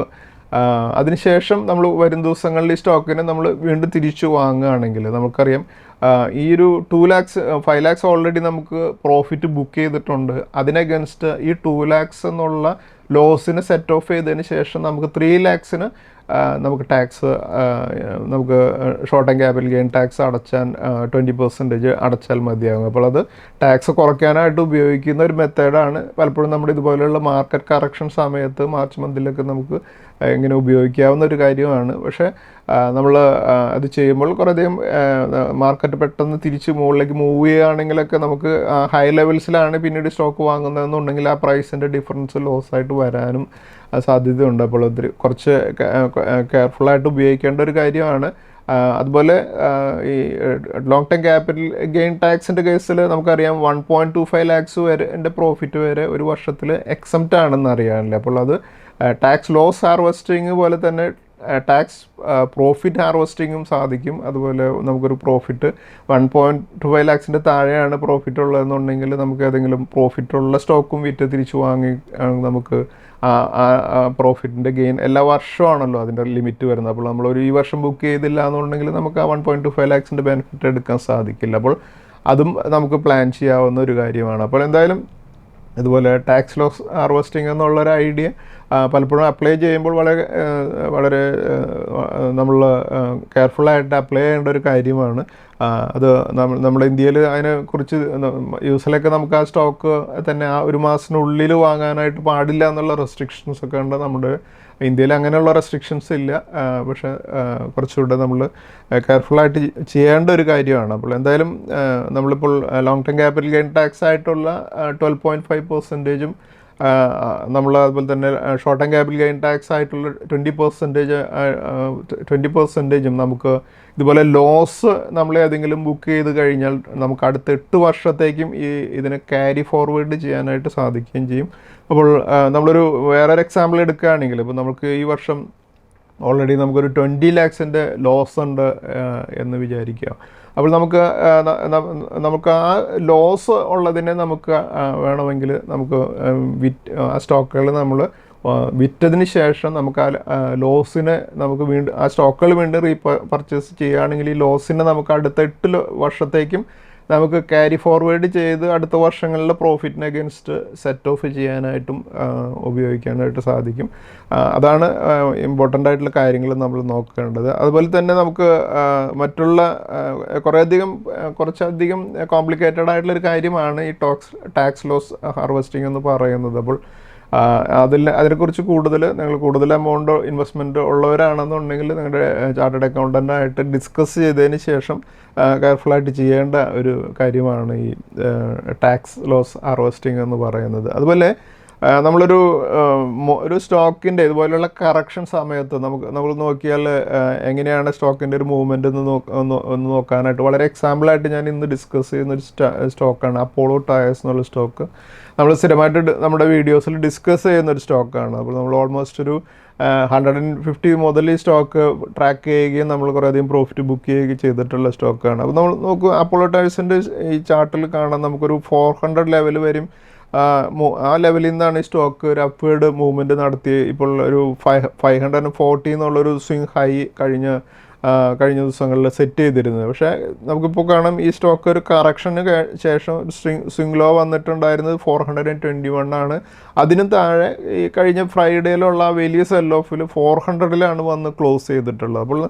S1: അതിനുശേഷം നമ്മൾ വരും ദിവസങ്ങളിൽ ഈ സ്റ്റോക്കിനെ നമ്മൾ വീണ്ടും തിരിച്ചു വാങ്ങുകയാണെങ്കിൽ നമുക്കറിയാം ഈ ഒരു 5 lakhs ഓൾറെഡി നമുക്ക് പ്രോഫിറ്റ് ബുക്ക് ചെയ്തിട്ടുണ്ട്. അതിനഗൻസ്റ്റ് ഈ 2 lakhs എന്നുള്ള ലോസിന് സെറ്റ് ഓഫ് ചെയ്തതിന് ശേഷം നമുക്ക് 3 lakhs നമുക്ക് ടാക്സ്, നമുക്ക് short and capital gain tax അടച്ചാൽ 20% അടച്ചാൽ മതിയാകും. അപ്പോൾ അത് ടാക്സ് കുറയ്ക്കാനായിട്ട് ഉപയോഗിക്കുന്ന ഒരു മെത്തേഡാണ്. പലപ്പോഴും നമ്മുടെ ഇതുപോലെയുള്ള മാർക്കറ്റ് കറക്ഷൻ സമയത്ത് മാർച്ച് മന്തിലൊക്കെ നമുക്ക് ഇങ്ങനെ ഉപയോഗിക്കാവുന്ന ഒരു കാര്യമാണ്. പക്ഷേ നമ്മൾ അത് ചെയ്യുമ്പോൾ കുറേയധികം മാർക്കറ്റ് പെട്ടെന്ന് തിരിച്ച് മുകളിലേക്ക് മൂവ് ചെയ്യുകയാണെങ്കിലൊക്കെ നമുക്ക് ഹൈ ലെവൽസിലാണ് പിന്നീട് സ്റ്റോക്ക് വാങ്ങുന്നതെന്നുണ്ടെങ്കിൽ ആ പ്രൈസിൻ്റെ ഡിഫറൻസ് ലോസ് ആയിട്ട് വരാനും സാധ്യതയുണ്ട്. അപ്പോൾ അത് കുറച്ച് കെയർഫുള്ളായിട്ട് ഉപയോഗിക്കേണ്ട ഒരു കാര്യമാണ്. അതുപോലെ ഈ ലോങ് ടേം ക്യാപിറ്റൽ ഗെയിൻ ടാക്സിൻ്റെ കേസിൽ നമുക്കറിയാം 1.25 lakhs വരെ എൻ്റെ പ്രോഫിറ്റ് വരെ ഒരു വർഷത്തിൽ എക്സംപ്റ്റ് ആണെന്ന് അറിയാമല്ലേ. അപ്പോൾ അത് ടാക്സ് ലോസ് ഹാർവെസ്റ്റിങ് പോലെ തന്നെ ടാക്സ് പ്രോഫിറ്റ് ഹാർവെസ്റ്റിങ്ങും സാധിക്കും. അതുപോലെ നമുക്കൊരു പ്രോഫിറ്റ് 1.25 lakhs താഴെയാണ് പ്രോഫിറ്റ് ഉള്ളതെന്നുണ്ടെങ്കിൽ നമുക്ക് ഏതെങ്കിലും പ്രോഫിറ്റുള്ള സ്റ്റോക്കും വിറ്റ് തിരിച്ചു വാങ്ങി നമുക്ക് പ്രോഫിറ്റിൻ്റെ ഗെയിൻ എല്ലാ വർഷമാണല്ലോ അതിൻ്റെ ലിമിറ്റ് വരുന്നത്. അപ്പോൾ നമ്മളൊരു ഈ വർഷം ബുക്ക് ചെയ്തില്ല എന്നുണ്ടെങ്കിൽ നമുക്ക് ആ 1.25 lakhs ബെനിഫിറ്റ് എടുക്കാൻ സാധിക്കില്ല. അപ്പോൾ അതും നമുക്ക് പ്ലാൻ ചെയ്യാവുന്ന ഒരു കാര്യമാണ്. അപ്പോൾ എന്തായാലും ഇതുപോലെ ടാക്സ് ലോസ് ഹാർവെസ്റ്റിംഗ് എന്നുള്ളൊരു ഐഡിയ പലപ്പോഴും അപ്ലൈ ചെയ്യുമ്പോൾ വളരെ നമ്മൾ കെയർഫുള്ളായിട്ട് അപ്ലൈ ചെയ്യേണ്ട ഒരു കാര്യമാണ്. അത് നമ്മുടെ ഇന്ത്യയിൽ അതിനെക്കുറിച്ച് യൂസിലൊക്കെ നമുക്ക് ആ സ്റ്റോക്ക് തന്നെ ആ ഒരു മാസത്തിനുള്ളിൽ വാങ്ങാനായിട്ട് പാടില്ല എന്നുള്ള റെസ്ട്രിക്ഷൻസ് ഒക്കെ ഉണ്ട്. നമ്മുടെ ഇന്ത്യയിൽ അങ്ങനെയുള്ള റെസ്ട്രിക്ഷൻസ് ഇല്ല. പക്ഷേ കുറച്ചുകൂടെ നമ്മൾ കെയർഫുള്ളായിട്ട് ചെയ്യേണ്ട ഒരു കാര്യമാണ്. അപ്പോൾ എന്തായാലും നമ്മളിപ്പോൾ long term capital gain tax ആയിട്ടുള്ള 12.5% നമ്മൾ അതുപോലെ തന്നെ short term capital gain tax ആയിട്ടുള്ള 20% നമുക്ക് ഇതുപോലെ ലോസ് നമ്മൾ ഏതെങ്കിലും ബുക്ക് ചെയ്ത് കഴിഞ്ഞാൽ നമുക്ക് അടുത്ത 8 വർഷത്തേക്കും ഇതിനെ ക്യാരി ഫോർവേഡ് ചെയ്യാനായിട്ട് സാധിക്കുകയും ചെയ്യും. അപ്പോൾ നമ്മളൊരു വേറൊരു എക്സാമ്പിൾ എടുക്കുകയാണെങ്കിൽ ഇപ്പോൾ നമുക്ക് ഈ വർഷം ഓൾറെഡി നമുക്കൊരു 20 lakhs ലോസ് ഉണ്ട് എന്ന് വിചാരിക്കുക. അപ്പോൾ നമുക്ക് ആ ലോസ് ഉള്ളതിനെ നമുക്ക് വേണമെങ്കിൽ നമുക്ക് ആ സ്റ്റോക്കുകൾ നമ്മൾ വിറ്റതിന് ശേഷം നമുക്ക് ആ ലോസിനെ നമുക്ക് വീണ്ടും ആ സ്റ്റോക്കുകൾ വീണ്ടും പർച്ചേസ് ചെയ്യുകയാണെങ്കിൽ ഈ ലോസിനെ നമുക്ക് അടുത്ത 8 വർഷത്തേക്കും നമുക്ക് ക്യാരി ഫോർവേഡ് ചെയ്ത് അടുത്ത വർഷങ്ങളിലെ പ്രോഫിറ്റിന് അഗേൻസ്റ്റ് സെറ്റ് ഓഫ് ചെയ്യാനായിട്ടും ഉപയോഗിക്കാനായിട്ട് സാധിക്കും. അതാണ് ഇമ്പോർട്ടൻ്റ് ആയിട്ടുള്ള കാര്യങ്ങൾ നമ്മൾ നോക്കേണ്ടത്. അതുപോലെ തന്നെ നമുക്ക് മറ്റുള്ള കുറച്ചധികം കോംപ്ലിക്കേറ്റഡ് ആയിട്ടുള്ളൊരു കാര്യമാണ് ഈ ടാക്സ് ലോസ് ഹാർവെസ്റ്റിംഗ് എന്ന് പറയുന്നത്. അപ്പോൾ അതിനെക്കുറിച്ച് നിങ്ങൾ കൂടുതൽ എമൗണ്ട് ഇൻവെസ്റ്റ്മെൻറ്റ് ഉള്ളവരാണെന്നുണ്ടെങ്കിൽ നിങ്ങളുടെ ചാർട്ടേഡ് അക്കൗണ്ടൻ്റായിട്ട് ഡിസ്കസ് ചെയ്തതിന് ശേഷം കെയർഫുള്ളായിട്ട് ചെയ്യേണ്ട ഒരു കാര്യമാണ് ഈ ടാക്സ് ലോസ് ഹാർവെസ്റ്റിംഗ് എന്ന് പറയുന്നത്. അതുപോലെ നമ്മളൊരു സ്റ്റോക്കിൻ്റെ ഇതുപോലെയുള്ള കറക്ഷൻ സമയത്ത് നമ്മൾ നോക്കിയാൽ എങ്ങനെയാണ് സ്റ്റോക്കിൻ്റെ ഒരു മൂവ്മെൻറ്റ് ഒന്ന് നോക്കാനായിട്ട് വളരെ എക്സാമ്പിളായിട്ട് ഞാൻ ഇന്ന് ഡിസ്കസ് ചെയ്യുന്നൊരു സ്റ്റോക്കാണ് അപ്പോളോ ടയേഴ്സ് എന്നുള്ള സ്റ്റോക്ക്. നമ്മൾ സ്ഥിരമായിട്ട് നമ്മുടെ വീഡിയോസിൽ ഡിസ്കസ് ചെയ്യുന്നൊരു സ്റ്റോക്കാണ്. അപ്പോൾ നമ്മൾ ഓൾമോസ്റ്റ് ഒരു 150 മുതൽ ഈ സ്റ്റോക്ക് ട്രാക്ക് ചെയ്യുകയും നമ്മൾ കുറേയധികം പ്രോഫിറ്റ് ബുക്ക് ചെയ്യുകയും ചെയ്തിട്ടുള്ള സ്റ്റോക്കാണ്. അപ്പോൾ നമ്മൾ നോക്കുക അപ്പോളോ ടയേഴ്സിൻ്റെ ഈ ചാർട്ടിൽ കാണാൻ നമുക്കൊരു 400 ലെവൽ വരും. ആ ലെവലിൽ നിന്നാണ് ഈ സ്റ്റോക്ക് ഒരു അപ്വേർഡ് മൂവ്മെൻറ്റ് നടത്തി ഇപ്പോൾ ഒരു 540 എന്നുള്ളൊരു സ്വിങ് ഹൈ കഴിഞ്ഞ ദിവസങ്ങളിൽ സെറ്റ് ചെയ്തിരുന്നത്. പക്ഷേ നമുക്കിപ്പോൾ കാണാം ഈ സ്റ്റോക്ക് ഒരു കറക്ഷന് ശേഷം സ്വിങ് ലോ വന്നിട്ടുണ്ടായിരുന്നത് 421 ആണ്. അതിനും താഴെ ഈ കഴിഞ്ഞ ഫ്രൈഡേയിലുള്ള വലിയ സെൽ ഓഫിൽ 400-ലാണ് വന്ന് ക്ലോസ് ചെയ്തിട്ടുള്ളത്. അപ്പോൾ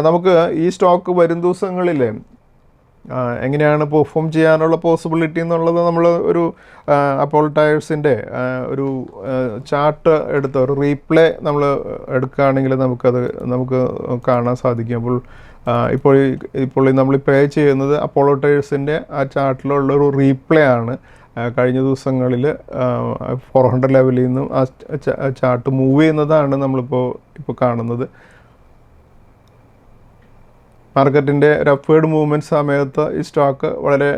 S1: നമുക്ക് ഈ സ്റ്റോക്ക് വരും ദിവസങ്ങളിൽ എങ്ങനെയാണ് പെർഫോം ചെയ്യാനുള്ള പോസിബിലിറ്റി എന്നുള്ളത് നമ്മൾ ഒരു അപ്പോളോ ടയേഴ്സിൻ്റെ ഒരു ചാർട്ട് എടുത്ത് ഒരു റീപ്ലേ നമ്മൾ എടുക്കുകയാണെങ്കിൽ നമുക്ക് കാണാൻ സാധിക്കും. ഇപ്പോൾ നമ്മൾ പേ ചെയ്യുന്നത് അപ്പോളോ ടയേഴ്സിൻ്റെ ആ ചാർട്ടിലുള്ള ഒരു റീപ്ലേ ആണ്. കഴിഞ്ഞ ദിവസങ്ങളിൽ 400 ലെവലിൽ നിന്നും ആ ചാർട്ട് മൂവ് ചെയ്യുന്നതാണ് നമ്മളിപ്പോൾ കാണുന്നത്. മാർക്കറ്റിൻ്റെ ഒരു അപ്വേർഡ് മൂവ്മെൻറ്റ് സമയത്ത് ഈ സ്റ്റോക്ക് വളരെ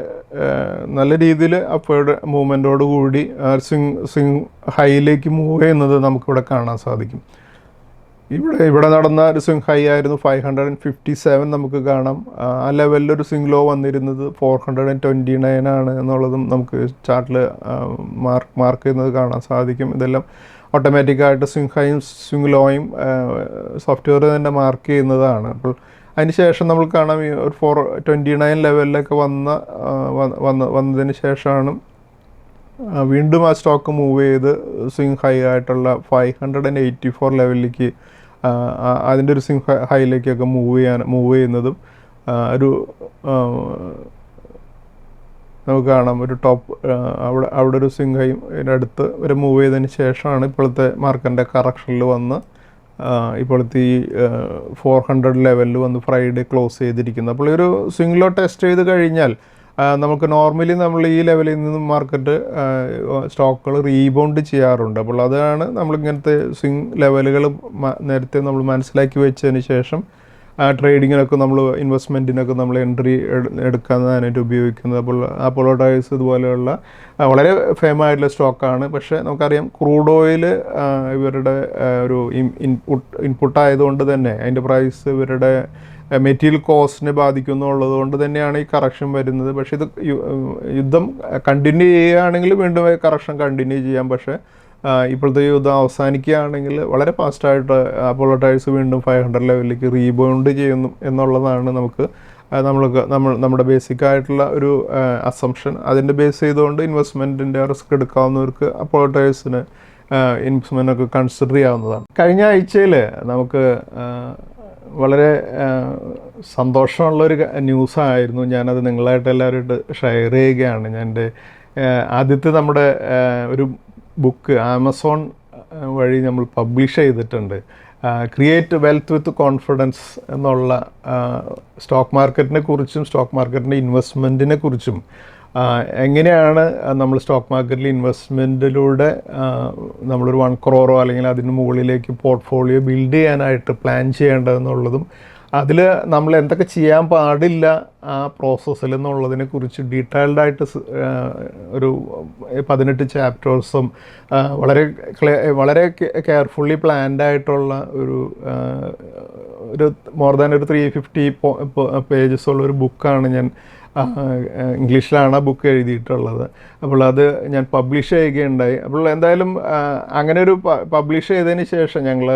S1: നല്ല രീതിയിൽ അപ്വേർഡ് മൂവ്മെൻറ്റോട് കൂടി സ്വിങ് ഹൈയിലേക്ക് മൂവ് ചെയ്യുന്നത് നമുക്കിവിടെ കാണാൻ സാധിക്കും. ഇവിടെ നടന്ന ഒരു സ്വിങ് ഹൈ ആയിരുന്നു 557 നമുക്ക് കാണാം. ആ ലെവലിലൊരു സ്വിങ് ലോ വന്നിരുന്നത് 429 ആണ് എന്നുള്ളതും നമുക്ക് ചാർട്ടിൽ മാർക്ക് ചെയ്യുന്നത് കാണാൻ സാധിക്കും. ഇതെല്ലാം ഓട്ടോമാറ്റിക്കായിട്ട് സ്വിങ് ഹൈയും സ്വിങ് ലോയും സോഫ്റ്റ്വെയർ തന്നെ മാർക്ക് ചെയ്യുന്നതാണ്. അപ്പോൾ അതിനുശേഷം നമ്മൾ കാണാം ഈ ഒരു 429 ലെവലിലൊക്കെ വന്നതിന് ശേഷമാണ് വീണ്ടും ആ സ്റ്റോക്ക് മൂവ് ചെയ്ത് സ്വിങ് ഹൈ ആയിട്ടുള്ള 584 ലെവലിലേക്ക് അതിൻ്റെ ഒരു സ്വിങ് ഹൈയിലേക്കൊക്കെ മൂവ് ചെയ്യുന്നതും നമുക്ക് കാണാം. ഒരു ടോപ്പ് അവിടെ ഒരു സ്വിങ് ഹൈ അടുത്ത് വരെ മൂവ് ചെയ്തതിന് ശേഷമാണ് ഇപ്പോഴത്തെ മാർക്കറ്റിൻ്റെ കറക്ഷനിൽ വന്ന് ഇപ്പോഴത്തെ ഈ 400 ലെവലിൽ വന്ന് ഫ്രൈഡേ ക്ലോസ് ചെയ്തിരിക്കുന്നത്. അപ്പോൾ ഒരു സ്വിങ് ലോ ടെസ്റ്റ് ചെയ്ത് കഴിഞ്ഞാൽ നമുക്ക് നോർമലി നമ്മൾ ഈ ലെവലിൽ നിന്നും മാർക്കറ്റ് സ്റ്റോക്കുകൾ റീബൗണ്ട് ചെയ്യാറുണ്ട്. അപ്പോൾ അതാണ് നമ്മളിങ്ങനത്തെ സ്വിങ് ലെവലുകൾ നേരത്തെ നമ്മൾ മനസ്സിലാക്കി വെച്ചതിന് ശേഷം ട്രേഡിങ്ങിനൊക്കെ ഇൻവെസ്റ്റ്മെൻറ്റിനൊക്കെ നമ്മൾ എൻട്രി എടുക്കാനായിട്ട് ഉപയോഗിക്കുന്നത്. അപ്പോൾ അപ്പോളോ ടയേഴ്സ് ഇതുപോലെയുള്ള വളരെ ഫേമായിട്ടുള്ള സ്റ്റോക്കാണ്. പക്ഷേ നമുക്കറിയാം ക്രൂഡ് ഓയിൽ ഇവരുടെ ഒരു ഇൻപുട്ട് ആയതുകൊണ്ട് തന്നെ അതിൻ്റെ പ്രൈസ് ഇവരുടെ മെറ്റീരിയൽ കോസ്റ്റിനെ ബാധിക്കുന്നുള്ളത് കൊണ്ട് തന്നെയാണ് ഈ കറക്ഷൻ വരുന്നത്. പക്ഷേ ഇത് യുദ്ധം കണ്ടിന്യൂ ചെയ്യുകയാണെങ്കിൽ വീണ്ടും കറക്ഷൻ കണ്ടിന്യൂ ചെയ്യാം. പക്ഷേ ഇപ്പോഴത്തെ യുദ്ധം അവസാനിക്കുകയാണെങ്കിൽ വളരെ ഫാസ്റ്റായിട്ട് അപ്പോളോ ടയേഴ്സ് വീണ്ടും 500 ലെവലിലേക്ക് റീബൗണ്ട് ചെയ്യുന്നു എന്നുള്ളതാണ് നമ്മുടെ ബേസിക് ആയിട്ടുള്ള ഒരു അസംഷൻ. അതിൻ്റെ ബേസ് ചെയ്തുകൊണ്ട് ഇൻവെസ്റ്റ്മെൻറ്റിൻ്റെ റിസ്ക് എടുക്കാവുന്നവർക്ക് അപ്പോളോ ടയേഴ്സിന് ഇൻവെസ്റ്റ്മെൻറ്റൊക്കെ കൺസിഡർ ചെയ്യാവുന്നതാണ്. കഴിഞ്ഞ ആഴ്ചയിൽ നമുക്ക് വളരെ സന്തോഷമുള്ളൊരു ന്യൂസായിരുന്നു. ഞാനത് നിങ്ങളായിട്ട് എല്ലാവരുമായിട്ട് ഷെയർ ചെയ്യുകയാണ്. ഞാൻ എൻ്റെ ആദ്യത്തെ നമ്മുടെ ഒരു ബുക്ക് ആമസോൺ വഴി നമ്മൾ പബ്ലിഷ് ചെയ്തിട്ടുണ്ട്. ക്രിയേറ്റ് വെൽത്ത് വിത്ത് കോൺഫിഡൻസ് എന്നുള്ള സ്റ്റോക്ക് മാർക്കറ്റിനെ കുറിച്ചും സ്റ്റോക്ക് മാർക്കറ്റിൻ്റെ ഇൻവെസ്റ്റ്മെൻറ്റിനെ കുറിച്ചും എങ്ങനെയാണ് നമ്മൾ സ്റ്റോക്ക് മാർക്കറ്റിൽ ഇൻവെസ്റ്റ്മെൻറ്റിലൂടെ നമ്മളൊരു 1 crore അല്ലെങ്കിൽ അതിന് മുകളിലേക്ക് പോർട്ട്ഫോളിയോ ബിൽഡ് ചെയ്യാനായിട്ട് പ്ലാൻ ചെയ്യേണ്ടതെന്നുള്ളതും അതിൽ നമ്മൾ എന്തൊക്കെ ചെയ്യാൻ പാടില്ല ആ പ്രോസസ്സിൽ എന്നുള്ളതിനെ കുറിച്ച് ഡീറ്റെയിൽഡായിട്ട് ഒരു 18 ചാപ്റ്റേഴ്സും വളരെ കെയർഫുള്ളി പ്ലാൻഡ് ആയിട്ടുള്ള ഒരു മോർ ദാൻ ഒരു 350 പേജസ് ഉള്ള ഒരു ബുക്കാണ് ഞാൻ ഇംഗ്ലീഷിലാണ് ആ ബുക്ക് എഴുതിയിട്ടുള്ളത്. അപ്പോൾ അത് ഞാൻ പബ്ലിഷ് ചെയ്യുകയുണ്ടായി. അപ്പോൾ എന്തായാലും അങ്ങനെ ഒരു പബ്ലിഷ് ചെയ്തതിന് ശേഷം ഞങ്ങൾ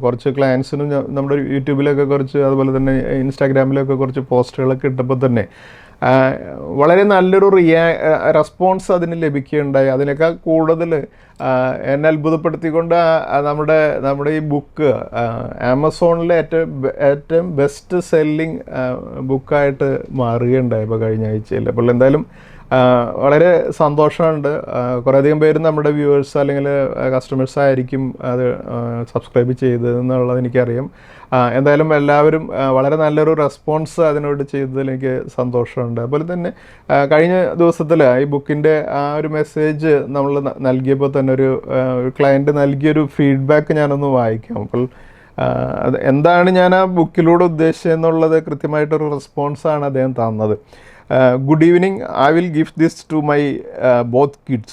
S1: കുറച്ച് ക്ലയൻസിനും നമ്മുടെ യൂട്യൂബിലൊക്കെ കുറച്ച് അതുപോലെ തന്നെ ഇൻസ്റ്റാഗ്രാമിലൊക്കെ കുറച്ച് പോസ്റ്റുകളൊക്കെ ഇട്ടപ്പോൾ തന്നെ വളരെ നല്ലൊരു റെസ്പോൺസ് അതിന് ലഭിക്കുകയുണ്ടായി. അതിനേക്കാൾ കൂടുതൽ എന്നെ അത്ഭുതപ്പെടുത്തിക്കൊണ്ട് നമ്മുടെ ഈ ബുക്ക് ആമസോണിലെ ഏറ്റവും ബെസ്റ്റ് സെല്ലിങ് ബുക്കായിട്ട് മാറുകയുണ്ടായി ഇപ്പോൾ കഴിഞ്ഞ ആഴ്ചയിൽ. അപ്പോൾ എന്തായാലും വളരെ സന്തോഷമുണ്ട്. കുറേയധികം പേര് നമ്മുടെ വ്യൂവേഴ്സ് അല്ലെങ്കിൽ കസ്റ്റമേഴ്സ് ആയിരിക്കും അത് സബ്സ്ക്രൈബ് ചെയ്തതെന്നുള്ളത് എനിക്കറിയാം. എന്തായാലും എല്ലാവരും വളരെ നല്ലൊരു റെസ്പോൺസ് അതിനോട് ചെയ്തതിൽ എനിക്ക് സന്തോഷമുണ്ട്. അതുപോലെ തന്നെ കഴിഞ്ഞ ദിവസത്തിൽ ഈ ബുക്കിൻ്റെ ആ ഒരു മെസ്സേജ് നമ്മൾ നൽകിയപ്പോൾ തന്നെ ഒരു ക്ലയൻറ്റ് നൽകിയൊരു ഫീഡ്ബാക്ക് ഞാനൊന്ന് വായിക്കാം. അപ്പോൾ അത് എന്താണ് ഞാൻ ആ ബുക്കിലൂടെ ഉദ്ദേശിച്ചതെന്നുള്ളത് കൃത്യമായിട്ടൊരു റെസ്പോൺസാണ് അദ്ദേഹം തന്നത്. Good evening. I will give this to my both kids.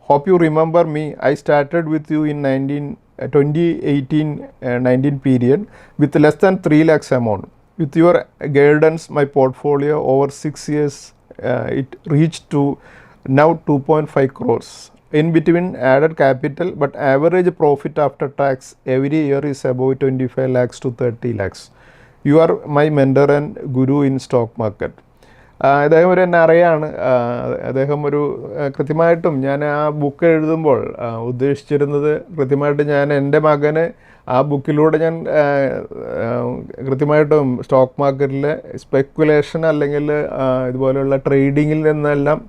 S1: Hope you remember me. I started with you in 2018-19 period with less than 3 lakhs amount. With your guidance, my portfolio over 6 years, it reached to now 2.5 crores. In between added capital, but average profit after tax every year is above 25 lakhs to 30 lakhs. You are my mentor and guru in stock market. അദ്ദേഹം ഒരു എന്നെ അറിയാണ്. അദ്ദേഹം ഒരു കൃത്യമായിട്ടും ഞാൻ ആ ബുക്ക് എഴുതുമ്പോൾ ഉദ്ദേശിച്ചിരുന്നത് കൃത്യമായിട്ട് ഞാൻ എൻ്റെ മകന് ആ ബുക്കിലൂടെ ഞാൻ കൃത്യമായിട്ടും സ്റ്റോക്ക് മാർക്കറ്റിലെ സ്പെക്കുലേഷൻ അല്ലെങ്കിൽ ഇതുപോലെയുള്ള ട്രേഡിങ്ങിൽ നിന്നെല്ലാം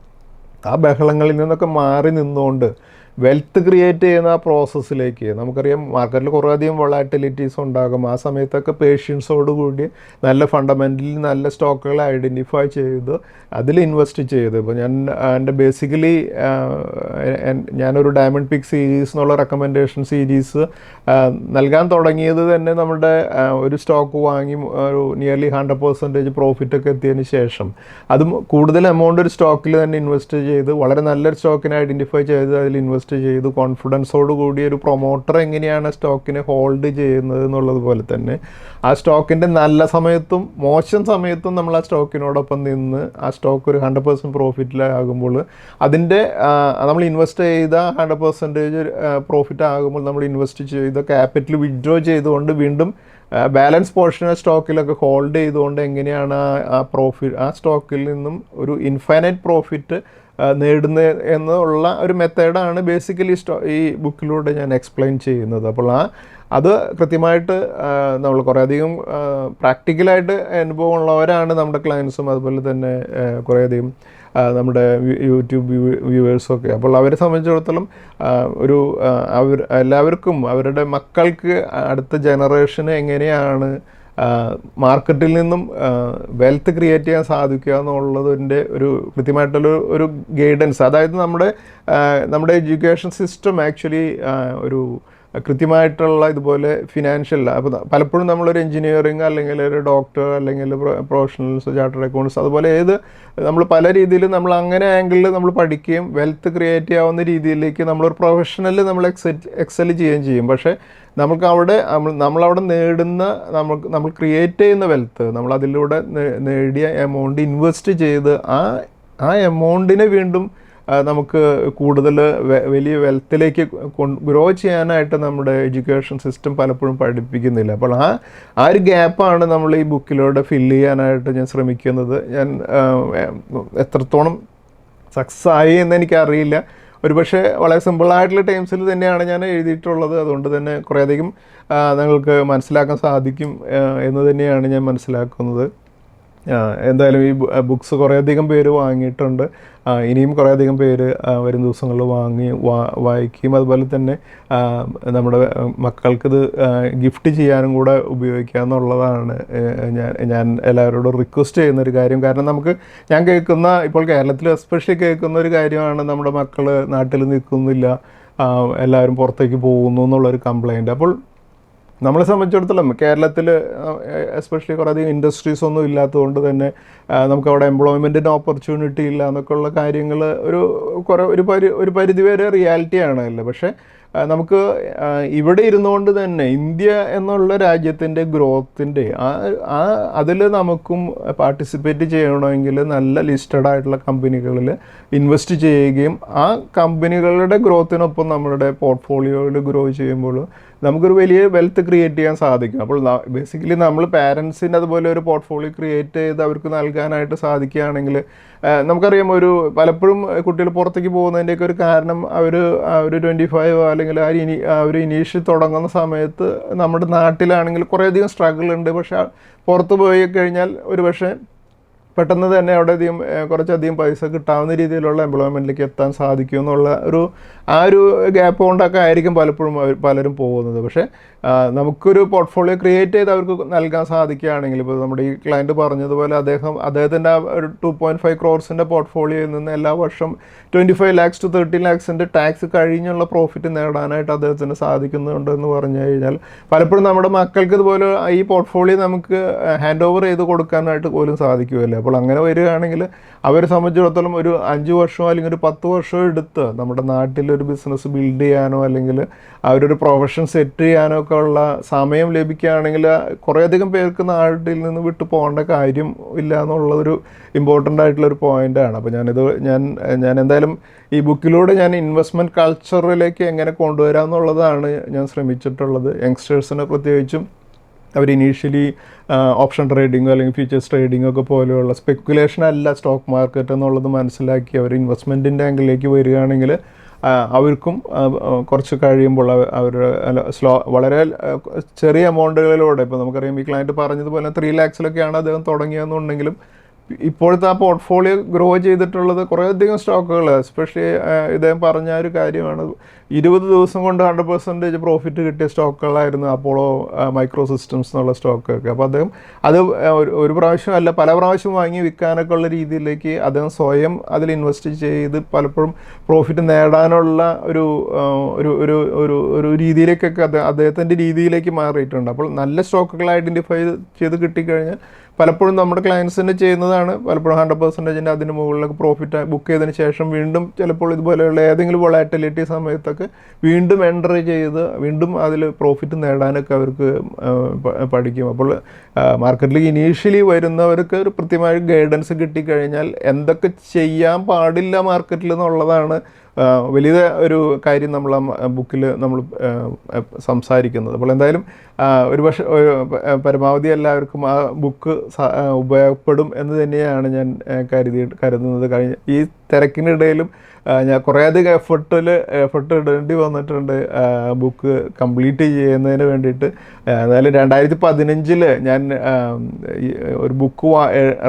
S1: ആ ബഹളങ്ങളിൽ നിന്നൊക്കെ മാറി നിന്നുകൊണ്ട് വെൽത്ത് ക്രിയേറ്റ് ചെയ്യുന്ന ആ പ്രോസസ്സിലേക്ക്, നമുക്കറിയാം മാർക്കറ്റിൽ കുറേയധികം വൊളാറ്റിലിറ്റീസ് ഉണ്ടാകും. ആ സമയത്തൊക്കെ പേഷ്യൻസോടുകൂടി നല്ല ഫണ്ടമെൻ്റലി നല്ല സ്റ്റോക്കുകൾ ഐഡൻറ്റിഫൈ ചെയ്ത് അതിൽ ഇൻവെസ്റ്റ് ചെയ്ത്, ഇപ്പോൾ ഞാൻ എൻ്റെ ബേസിക്കലി ഞാനൊരു ഡയമണ്ട് പിക്ക് സീരീസ് എന്നുള്ള റെക്കമെൻഡേഷൻ സീരീസ് നൽകാൻ തുടങ്ങിയത് തന്നെ നമ്മുടെ ഒരു സ്റ്റോക്ക് വാങ്ങി ഒരു നിയർലി 100% പ്രോഫിറ്റൊക്കെ എത്തിയതിന് ശേഷം അതും കൂടുതൽ എമൗണ്ട് ഒരു സ്റ്റോക്കിൽ തന്നെ ഇൻവെസ്റ്റ് ചെയ്ത് വളരെ നല്ലൊരു സ്റ്റോക്കിനെ ഐഡൻറ്റിഫൈ ചെയ്ത് അതിൽ ഇൻവെസ്റ്റ് ചെയ്ത് കോൺഫിഡൻസോട് കൂടി ഒരു പ്രൊമോട്ടർ എങ്ങനെയാണ് സ്റ്റോക്കിനെ ഹോൾഡ് ചെയ്യുന്നത് എന്നുള്ളത് പോലെ തന്നെ ആ സ്റ്റോക്കിൻ്റെ നല്ല സമയത്തും മോശം സമയത്തും നമ്മൾ ആ സ്റ്റോക്കിനോടൊപ്പം നിന്ന് ആ സ്റ്റോക്ക് ഒരു 100% പ്രോഫിറ്റിലാകുമ്പോൾ അതിൻ്റെ നമ്മൾ ഇൻവെസ്റ്റ് ചെയ്ത 100% പ്രോഫിറ്റ് ആകുമ്പോൾ നമ്മൾ ഇൻവെസ്റ്റ് ചെയ്ത ക്യാപിറ്റൽ വിഡ്രോ ചെയ്തുകൊണ്ട് വീണ്ടും ബാലൻസ് പോർഷനെ സ്റ്റോക്കിലൊക്കെ ഹോൾഡ് ചെയ്തുകൊണ്ട് എങ്ങനെയാണ് ആ പ്രോഫിറ്റ് ആ സ്റ്റോക്കിൽ നിന്നും ഒരു ഇൻഫൈനൈറ്റ് പ്രോഫിറ്റ് നേടുന്നത് എന്നുള്ള ഒരു മെത്തേഡാണ് ബേസിക്കലി ഈ ബുക്കിലൂടെ ഞാൻ എക്സ്പ്ലെയിൻ ചെയ്യുന്നത്. അപ്പോൾ അത് കൃത്യമായിട്ട് നമ്മൾ കുറേയധികം പ്രാക്ടിക്കലായിട്ട് അനുഭവമുള്ളവരാണ് നമ്മുടെ ക്ലയൻസും അതുപോലെ തന്നെ കുറേയധികം നമ്മുടെ യൂട്യൂബ് വ്യൂവേഴ്സൊക്കെ. അപ്പോൾ അവരെ സംബന്ധിച്ചിടത്തോളം ഒരു എല്ലാവർക്കും അവരുടെ മക്കൾക്ക് അടുത്ത ജനറേഷന് എങ്ങനെയാണ് മാർക്കറ്റിൽ നിന്നും വെൽത്ത് ക്രിയേറ്റ് ചെയ്യാൻ സാധിക്കുക എന്നുള്ളതിൻ്റെ ഒരു കൃത്യമായിട്ടുള്ള ഗൈഡൻസ്, അതായത് നമ്മുടെ എഡ്യൂക്കേഷൻ സിസ്റ്റം ആക്ച്വലി ഒരു കൃത്യമായിട്ടുള്ള ഇതുപോലെ ഫിനാൻഷ്യൽ, അപ്പോൾ പലപ്പോഴും നമ്മളൊരു എൻജിനീയറിങ് അല്ലെങ്കിൽ ഒരു ഡോക്ടർ അല്ലെങ്കിൽ പ്രൊഫഷണൽസ് ചാർട്ടേഡ് അക്കൗണ്ട്സ് അതുപോലെ നമ്മൾ പല രീതിയിൽ നമ്മൾ അങ്ങനെ ആംഗിളിൽ നമ്മൾ പഠിക്കുകയും വെൽത്ത് ക്രിയേറ്റ് ചെയ്യാവുന്ന രീതിയിലേക്ക് നമ്മളൊരു പ്രൊഫഷണലിൽ നമ്മൾ എക്സൽ ചെയ്യുകയും ചെയ്യും. പക്ഷേ നമ്മളവിടെ നേടുന്ന നമ്മൾ ക്രിയേറ്റ് ചെയ്യുന്ന വെൽത്ത് നമ്മൾ അതിലൂടെ നേടിയ എമൗണ്ട് ഇൻവെസ്റ്റ് ചെയ്ത് ആ എമൗണ്ടിനെ വീണ്ടും നമുക്ക് കൂടുതൽ വലിയ വെൽത്തിലേക്ക് ഗ്രോ ചെയ്യാനായിട്ട് നമ്മുടെ എഡ്യൂക്കേഷൻ സിസ്റ്റം പലപ്പോഴും പഠിപ്പിക്കുന്നില്ല. അപ്പോൾ ആ ഒരു ഗ്യാപ്പാണ് നമ്മൾ ഈ ബുക്കിലൂടെ ഫില്ല് ചെയ്യാനായിട്ട് ഞാൻ ശ്രമിക്കുന്നത്. ഞാൻ എത്രത്തോളം സക്സസ് ആയി എന്ന് എനിക്കറിയില്ല. ഒരുപക്ഷെ വളരെ സിമ്പിളായിട്ടുള്ള ടൈംസിൽ തന്നെയാണ് ഞാൻ എഴുതിയിട്ടുള്ളത്. അതുകൊണ്ട് തന്നെ കുറേയധികം നിങ്ങൾക്ക് മനസ്സിലാക്കാൻ സാധിക്കും എന്ന് തന്നെയാണ് ഞാൻ മനസ്സിലാക്കുന്നത്. എന്തായാലും ഈ ബുക്സ് കുറേയധികം പേര് വാങ്ങിയിട്ടുണ്ട്. ഇനിയും കുറേയധികം പേര് വരും ദിവസങ്ങളിൽ വായിക്കുകയും അതുപോലെ തന്നെ നമ്മുടെ മക്കൾക്കിത് ഗിഫ്റ്റ് ചെയ്യാനും കൂടെ ഉപയോഗിക്കാമെന്നുള്ളതാണ് ഞാൻ എല്ലാവരോടും റിക്വസ്റ്റ് ചെയ്യുന്നൊരു കാര്യം. കാരണം ഞാൻ കേൾക്കുന്ന ഇപ്പോൾ കേരളത്തിൽ എസ്പെഷ്യലി കേൾക്കുന്ന ഒരു കാര്യമാണ് നമ്മുടെ മക്കൾ നാട്ടിൽ നിൽക്കുന്നില്ല, എല്ലാവരും പുറത്തേക്ക് പോകുന്നു എന്നുള്ളൊരു കംപ്ലയിൻറ്റ്. അപ്പോൾ നമ്മളെ സംബന്ധിച്ചിടത്തോളം കേരളത്തിൽ എസ്പെഷ്യലി കുറേയധികം ഇൻഡസ്ട്രീസ് ഒന്നും ഇല്ലാത്തതുകൊണ്ട് തന്നെ നമുക്കവിടെ എംപ്ലോയ്മെൻറ്റിന് ഓപ്പർച്യൂണിറ്റി ഇല്ല എന്നൊക്കെയുള്ള കാര്യങ്ങൾ ഒരു പരിധിവരെ റിയാലിറ്റിയാണ് അല്ലേ. പക്ഷേ നമുക്ക് ഇവിടെ ഇരുന്നുകൊണ്ട് തന്നെ ഇന്ത്യ എന്നുള്ള രാജ്യത്തിൻ്റെ ഗ്രോത്തിൻ്റെ അതിൽ നമുക്കും പാർട്ടിസിപ്പേറ്റ് ചെയ്യണമെങ്കിൽ നല്ല ലിസ്റ്റഡ് ആയിട്ടുള്ള കമ്പനികളിൽ ഇൻവെസ്റ്റ് ചെയ്യുകയും ആ കമ്പനികളുടെ ഗ്രോത്തിനൊപ്പം നമ്മുടെ പോർട്ട്ഫോളിയോയിൽ ഗ്രോ ചെയ്യുമ്പോൾ നമുക്കൊരു വലിയ വെൽത്ത് ക്രിയേറ്റ് ചെയ്യാൻ സാധിക്കും. അപ്പോൾ ബേസിക്കലി നമ്മൾ പാരൻസിന് അതുപോലെ ഒരു പോർട്ട്ഫോളിയോ ക്രിയേറ്റ് ചെയ്ത് അവർക്ക് നൽകാനായിട്ട് സാധിക്കുകയാണെങ്കിൽ നമുക്കറിയാം പലപ്പോഴും കുട്ടികൾ പുറത്തേക്ക് പോകുന്നതിൻ്റെയൊക്കെ ഒരു കാരണം അവർ 25 അല്ലെങ്കിൽ ഒരു ഇനീഷ്യൽ തുടങ്ങുന്ന സമയത്ത് നമ്മുടെ നാട്ടിലാണെങ്കിൽ കുറേയധികം സ്ട്രഗിൾ ഉണ്ട്. പക്ഷേ പുറത്ത് പോയി കഴിഞ്ഞാൽ ഒരു പക്ഷേ പെട്ടെന്ന് തന്നെ അവിടെ അധികം കുറച്ചധികം പൈസ കിട്ടാവുന്ന രീതിയിലുള്ള എംപ്ലോയ്മെൻറ്റിലേക്ക് എത്താൻ സാധിക്കും എന്നുള്ള ആ ഒരു ഗ്യാപ്പ് കൊണ്ടൊക്കെ ആയിരിക്കും പലപ്പോഴും പലരും പോകുന്നത്. പക്ഷേ നമുക്കൊരു പോർട്ട്ഫോളിയോ ക്രിയേറ്റ് ചെയ്ത് അവർക്ക് നൽകാൻ സാധിക്കുകയാണെങ്കിൽ, ഇപ്പോൾ നമ്മുടെ ഈ ക്ലയൻറ്റ് പറഞ്ഞതുപോലെ അദ്ദേഹത്തിൻ്റെ ആ ഒരു 2.5 crores പോർട്ട്ഫോളിയോയിൽ നിന്ന് എല്ലാ വർഷം 25 lakhs to 30 lakhs ടാക്സ് കഴിഞ്ഞുള്ള പ്രോഫിറ്റ് നേടാനായിട്ട് അദ്ദേഹത്തിന് സാധിക്കുന്നുണ്ടെന്ന് പറഞ്ഞു കഴിഞ്ഞാൽ, പലപ്പോഴും നമ്മുടെ മക്കൾക്ക് ഇതുപോലെ ഈ പോർട്ട്ഫോളിയോ നമുക്ക് ഹാൻഡ് ഓവർ ചെയ്ത് കൊടുക്കാനായിട്ട് പോലും സാധിക്കുമല്ലോ. അപ്പോൾ അങ്ങനെ വരികയാണെങ്കിൽ അവരെ സംബന്ധിച്ചിടത്തോളം ഒരു 5 വർഷമോ അല്ലെങ്കിൽ ഒരു 10 വർഷമോ എടുത്ത് നമ്മുടെ നാട്ടിലൊരു ബിസിനസ് ബിൽഡ് ചെയ്യാനോ അല്ലെങ്കിൽ അവരൊരു പ്രൊഫഷൻ സെറ്റ് ചെയ്യാനോ ഒക്കെ ഉള്ള സമയം ലഭിക്കുകയാണെങ്കിൽ കുറേയധികം പേർക്ക് നാട്ടിൽ നിന്ന് വിട്ടു പോകേണ്ട കാര്യം ഇല്ല എന്നുള്ളതൊരു ഇമ്പോർട്ടൻ്റ് ആയിട്ടുള്ളൊരു പോയിൻ്റാണ്. അപ്പോൾ ഞാൻ എന്തായാലും ഈ ബുക്കിലൂടെ ഞാൻ ഇൻവെസ്റ്റ്മെൻറ്റ് കൾച്ചറിലേക്ക് എങ്ങനെ കൊണ്ടുവരാം എന്നുള്ളതാണ് ഞാൻ ശ്രമിച്ചിട്ടുള്ളത്. യങ്സ്റ്റേഴ്സിനെ പ്രത്യേകിച്ചും അവർ ഇനീഷ്യലി ഓപ്ഷൻ ട്രേഡിങ്ങോ അല്ലെങ്കിൽ ഫ്യൂച്ചേഴ്സ് ട്രേഡിങ്ങോ ഒക്കെ പോലെയുള്ള സ്പെക്കുലേഷൻ അല്ല സ്റ്റോക്ക് മാർക്കറ്റ് എന്നുള്ളത് മനസ്സിലാക്കി അവർ ഇൻവെസ്റ്റ്മെൻറ്റിൻ്റെ ആംഗിളിലേക്ക് വരികയാണെങ്കിൽ അവർക്കും കുറച്ച് കഴിയുമ്പോൾ അവർ വളരെ ചെറിയ എമൗണ്ടുകളിലൂടെ, ഇപ്പോൾ നമുക്കറിയാം ഈ ക്ലയൻറ്റ് പറഞ്ഞതുപോലെ 3 lakhs അദ്ദേഹം തുടങ്ങിയെന്നുണ്ടെങ്കിലും ഇപ്പോഴത്തെ ആ പോർട്ട്ഫോളിയോ ഗ്രോ ചെയ്തിട്ടുള്ളത് കുറേയധികം സ്റ്റോക്കുകൾ, എസ്പെഷ്യലി ഇദ്ദേഹം പറഞ്ഞ ഒരു കാര്യമാണ്, 20 ദിവസം കൊണ്ട് 100% പ്രോഫിറ്റ് കിട്ടിയ സ്റ്റോക്കുകളായിരുന്നു അപ്പോളോ മൈക്രോ സിസ്റ്റംസ് എന്നുള്ള സ്റ്റോക്കൊക്കെ. അപ്പോൾ അദ്ദേഹം അത് ഒരു പ്രാവശ്യം അല്ല പല പ്രാവശ്യം വാങ്ങി വിൽക്കാനൊക്കെ ഉള്ള രീതിയിലേക്ക് അദ്ദേഹം സ്വയം അതിൽ ഇൻവെസ്റ്റ് ചെയ്ത് പലപ്പോഴും പ്രോഫിറ്റ് നേടാനുള്ള ഒരു ഒരു ഒരു ഒരു ഒരു രീതിയിലേക്കൊക്കെ അദ്ദേഹത്തിൻ്റെ രീതിയിലേക്ക് മാറിയിട്ടുണ്ട്. അപ്പോൾ നല്ല സ്റ്റോക്കുകൾ ഐഡൻറ്റിഫൈ ചെയ്ത് കിട്ടിക്കഴിഞ്ഞാൽ പലപ്പോഴും നമ്മുടെ ക്ലയൻസിന് ചെയ്യുന്നതാണ് പലപ്പോഴും 100% അതിന് മുകളിലൊക്കെ പ്രോഫിറ്റ് ബുക്ക് ചെയ്തതിന് ശേഷം വീണ്ടും ചിലപ്പോൾ ഇതുപോലെയുള്ള ഏതെങ്കിലും വൊളാറ്റിലിറ്റി സമയത്തൊക്കെ വീണ്ടും എൻ്റർ ചെയ്ത് വീണ്ടും അതിൽ പ്രോഫിറ്റ് നേടാനൊക്കെ അവർക്ക് പഠിക്കും. അപ്പോൾ മാർക്കറ്റിലേക്ക് ഇനീഷ്യലി വരുന്നവർക്ക് ഒരു കൃത്യമായ ഗൈഡൻസ് കിട്ടിക്കഴിഞ്ഞാൽ എന്തൊക്കെ ചെയ്യാൻ പാടില്ല മാർക്കറ്റിൽ എന്നുള്ളതാണ് വലിയ ഒരു കാര്യം നമ്മൾ ആ ബുക്കിൽ നമ്മൾ സംസാരിക്കുന്നത്. അപ്പോൾ എന്തായാലും ഒരുപക്ഷെ പരമാവധി എല്ലാവർക്കും ആ ബുക്ക് ഉപയോഗപ്പെടും എന്ന് തന്നെയാണ് ഞാൻ കരുതുന്നത്. കഴിഞ്ഞ ഈ തിരക്കിനിടയിലും ഞാൻ കുറേയധികം എഫർട്ട് ഇടേണ്ടി വന്നിട്ടുണ്ട് ബുക്ക് കംപ്ലീറ്റ് ചെയ്യുന്നതിന് വേണ്ടിയിട്ട്. എന്നാലും 2015 ഞാൻ ഒരു ബുക്ക്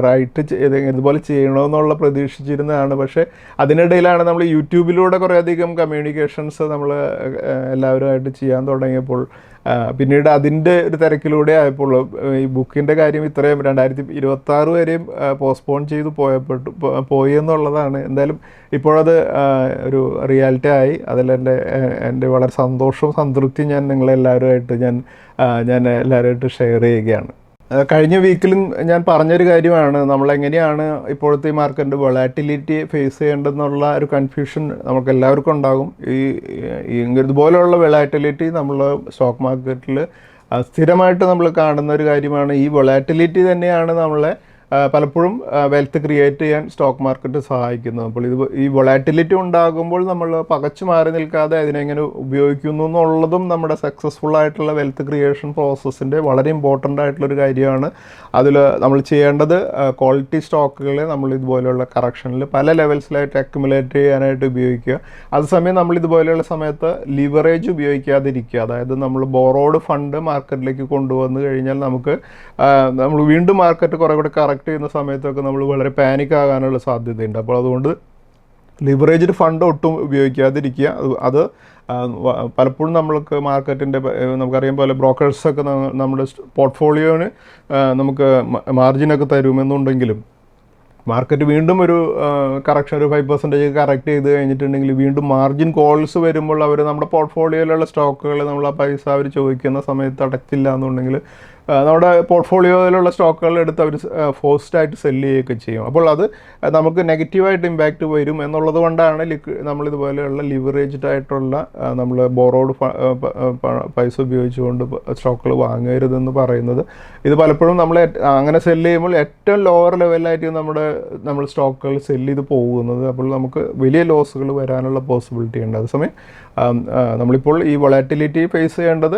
S1: റൈറ്റ് ഇതുപോലെ ചെയ്യണമെന്നുള്ള പ്രതീക്ഷിച്ചിരുന്നതാണ്. പക്ഷേ അതിനിടയിലാണ് നമ്മൾ യൂട്യൂബിലൂടെ കുറേയധികം കമ്മ്യൂണിക്കേഷൻസ് നമ്മൾ എല്ലാവരുമായിട്ട് ചെയ്യാൻ തുടങ്ങിയപ്പോൾ പിന്നീട് അതിൻ്റെ ഒരു തിരക്കിലൂടെ ആയപ്പോൾ ഈ ബുക്കിൻ്റെ കാര്യം ഇത്രയും 2026 വരെയും പോസ്റ്റ്പോൺ ചെയ്ത് പോയി എന്നുള്ളതാണ്. എന്തായാലും ഇപ്പോഴത് ഒരു റിയാലിറ്റി ആയി. അതിൽ എൻ്റെ വളരെ സന്തോഷവും സംതൃപ്തിയും ഞാൻ നിങ്ങളെല്ലാവരുമായിട്ട് ഞാൻ എല്ലാവരുമായിട്ട് ഷെയർ ചെയ്യുകയാണ്. കഴിഞ്ഞ വീക്കിലും ഞാൻ പറഞ്ഞൊരു കാര്യമാണ്, നമ്മളെങ്ങനെയാണ് ഇപ്പോഴത്തെ ഈ മാർക്കറ്റിൻ്റെ വൊളാറ്റിലിറ്റി ഫേസ് ചെയ്യേണ്ടതെന്നുള്ള ഒരു കൺഫ്യൂഷൻ നമുക്ക് എല്ലാവർക്കും ഉണ്ടാകും. ഇതുപോലെയുള്ള വൊളാറ്റിലിറ്റി നമ്മൾ സ്റ്റോക്ക് മാർക്കറ്റിൽ സ്ഥിരമായിട്ട് നമ്മൾ കാണുന്ന ഒരു കാര്യമാണ്. ഈ വൊളാറ്റിലിറ്റി തന്നെയാണ് നമ്മളെ പലപ്പോഴും വെൽത്ത് ക്രിയേറ്റ് ചെയ്യാൻ സ്റ്റോക്ക് മാർക്കറ്റ് സഹായിക്കുന്നത്. അപ്പോൾ ഈ വൊളാറ്റിലിറ്റി ഉണ്ടാകുമ്പോൾ നമ്മൾ പകച്ചു മാറി നിൽക്കാതെ അതിനെങ്ങനെ ഉപയോഗിക്കുന്നു എന്നുള്ളതും നമ്മുടെ സക്സസ്ഫുൾ ആയിട്ടുള്ള വെൽത്ത് ക്രിയേഷൻ പ്രോസസ്സിൻ്റെ വളരെ ഇമ്പോർട്ടൻ്റ് ആയിട്ടുള്ളൊരു കാര്യമാണ്. അതിൽ നമ്മൾ ചെയ്യേണ്ടത് ക്വാളിറ്റി സ്റ്റോക്കുകളെ നമ്മൾ ഇതുപോലെയുള്ള കറക്ഷനിൽ പല ലെവൽസിലായിട്ട് അക്യുമുലേറ്റ് ചെയ്യാനായിട്ട് ഉപയോഗിക്കുക. അതേസമയം നമ്മൾ ഇതുപോലെയുള്ള സമയത്ത് ലിവറേജ് ഉപയോഗിക്കാതിരിക്കുക. അതായത് നമ്മൾ ബോറോഡ് ഫണ്ട് മാർക്കറ്റിലേക്ക് കൊണ്ടുവന്നു കഴിഞ്ഞാൽ നമ്മൾ വീണ്ടും മാർക്കറ്റ് കുറേ കൂടെ കറക്റ്റ് ചെയ്യുന്ന സമയത്തൊക്കെ നമ്മൾ വളരെ പാനിക് ആകാനുള്ള സാധ്യതയുണ്ട്. അപ്പോൾ അതുകൊണ്ട് ലിവറേജ്ഡ് ഫണ്ട് ഒട്ടും ഉപയോഗിക്കാതിരിക്കുക. അത് പലപ്പോഴും നമ്മൾക്ക് മാർക്കറ്റിൻ്റെ നമുക്കറിയാം പോലെ ബ്രോക്കേഴ്സൊക്കെ നമ്മുടെ പോർട്ട്ഫോളിയോന് നമുക്ക് മാർജിനൊക്കെ തരുമെന്നുണ്ടെങ്കിലും മാർക്കറ്റ് വീണ്ടും ഒരു കറക്ഷൻ ഒരു 5% കറക്റ്റ് ചെയ്ത് കഴിഞ്ഞിട്ടുണ്ടെങ്കിൽ വീണ്ടും മാർജിൻ കോൾസ് വരുമ്പോൾ അവർ നമ്മുടെ പോർട്ട്ഫോളിയോയിലുള്ള സ്റ്റോക്കുകൾ നമ്മൾ ആ പൈസ അവർ ചോദിക്കുന്ന സമയത്ത് അടച്ചില്ല എന്നുണ്ടെങ്കിൽ നമ്മുടെ പോർട്ട്ഫോളിയോയിലുള്ള സ്റ്റോക്കുകൾ എടുത്ത് അവർ ഫോഴ്സ്ഡായിട്ട് സെല്ല് ചെയ്യുകയൊക്കെ ചെയ്യും. അപ്പോൾ അത് നമുക്ക് നെഗറ്റീവായിട്ട് ഇമ്പാക്റ്റ് വരും എന്നുള്ളത് കൊണ്ടാണ് നമ്മളിതുപോലെയുള്ള ലിവറേജ്ഡ് ആയിട്ടുള്ള നമ്മൾ ബോറോഡ് പൈസ ഉപയോഗിച്ചുകൊണ്ട് സ്റ്റോക്കുകൾ വാങ്ങരുതെന്ന് പറയുന്നത്. ഇത് പലപ്പോഴും നമ്മൾ അങ്ങനെ സെല്ല് ചെയ്യുമ്പോൾ ഏറ്റവും ലോവർ ലെവലായിട്ട് നമ്മൾ സ്റ്റോക്കുകൾ സെല്ല് ചെയ്ത് പോകുന്നത്. അപ്പോൾ നമുക്ക് വലിയ ലോസുകൾ വരാനുള്ള പോസിബിലിറ്റി ഉണ്ട്. അതേസമയം നമ്മളിപ്പോൾ ഈ വൊളാറ്റിലിറ്റി ഫേസ് ചെയ്യേണ്ടത്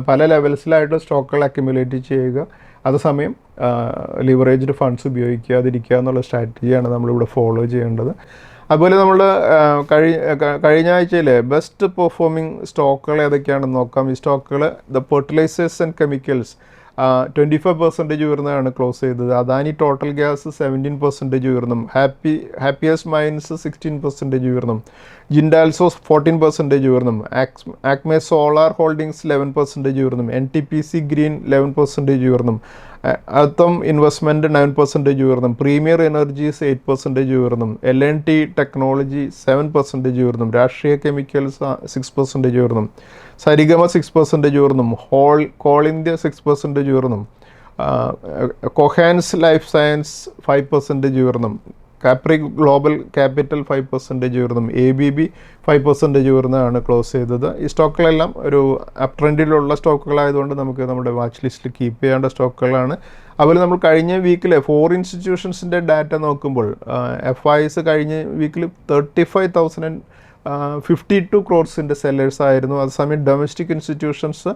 S1: പല ലെവൽസിലായിട്ട് സ്റ്റോക്കുകൾ അക്യുമുലേറ്റ് ചെയ്യുക, അതേസമയം ലിവറേജ്ഡ് ഫണ്ട്സ് ഉപയോഗിക്കാതിരിക്കുക എന്നുള്ള സ്ട്രാറ്റജിയാണ് നമ്മളിവിടെ ഫോളോ ചെയ്യേണ്ടത്. അതുപോലെ നമ്മൾ കഴിഞ്ഞ ആഴ്ചയിൽ ബെസ്റ്റ് പെർഫോമിംഗ് സ്റ്റോക്കുകൾ ഏതൊക്കെയാണെന്ന് നോക്കാം. ഈ സ്റ്റോക്കുകൾ ഫെർട്ടിലൈസേഴ്സ് ആൻഡ് കെമിക്കൽസ് 25% ഉയർന്നാണ് ക്ലോസ് ചെയ്തത്. അദാനി ടോട്ടൽ ഗ്യാസ് 17% ഉയർന്നും. ഹാപ്പിയസ്റ്റ് മൈൻസ് 16% ഉയർന്നും. ജിൻഡാൽസോ 14% ഉയർന്നും. ആക്മെ സോളാർ ഹോൾഡിംഗ്സ് 11% ഉയർന്നും. NTPC ഗ്രീൻ 11% ഉയർന്നും. അത്തം ഇൻവെസ്റ്റ്മെൻറ്റ് 9% ഉയർന്നും. പ്രീമിയർ എനർജീസ് 8% ഉയർന്നും. L&T ടെക്നോളജി 7% ഉയർന്നും. രാഷ്ട്രീയ കെമിക്കൽസ് 6% ഉയർന്നും. സരിഗമ 6% ഉയർന്നും. കോൾ ഇന്ത്യ 6% ഉയർന്നും. കൊഹാൻസ് ലൈഫ് സയൻസ് 5% ഉയർന്നും. കാപ്രി ഗ്ലോബൽ ക്യാപിറ്റൽ 5% ഉയർന്നും. ABB 5% ഉയർന്നാണ് ക്ലോസ് ചെയ്തത്. ഈ സ്റ്റോക്കുകളെല്ലാം ഒരു അപ് ട്രെൻഡിലുള്ള സ്റ്റോക്കുകളായതുകൊണ്ട് നമുക്ക് നമ്മുടെ വാച്ച് ലിസ്റ്റിൽ കീപ്പ് ചെയ്യേണ്ട സ്റ്റോക്കുകളാണ്. അതുപോലെ നമ്മൾ കഴിഞ്ഞ വീക്കിൽ 4 ഇൻസ്റ്റിറ്റ്യൂഷൻസിൻ്റെ ഡാറ്റ നോക്കുമ്പോൾ FIs കഴിഞ്ഞ വീക്കിൽ 35,052 ക്രോർസിൻ്റെ സെല്ലേഴ്സ് ആയിരുന്നു. അതേസമയം ഡൊമസ്റ്റിക് ഇൻസ്റ്റിറ്റ്യൂഷൻസ്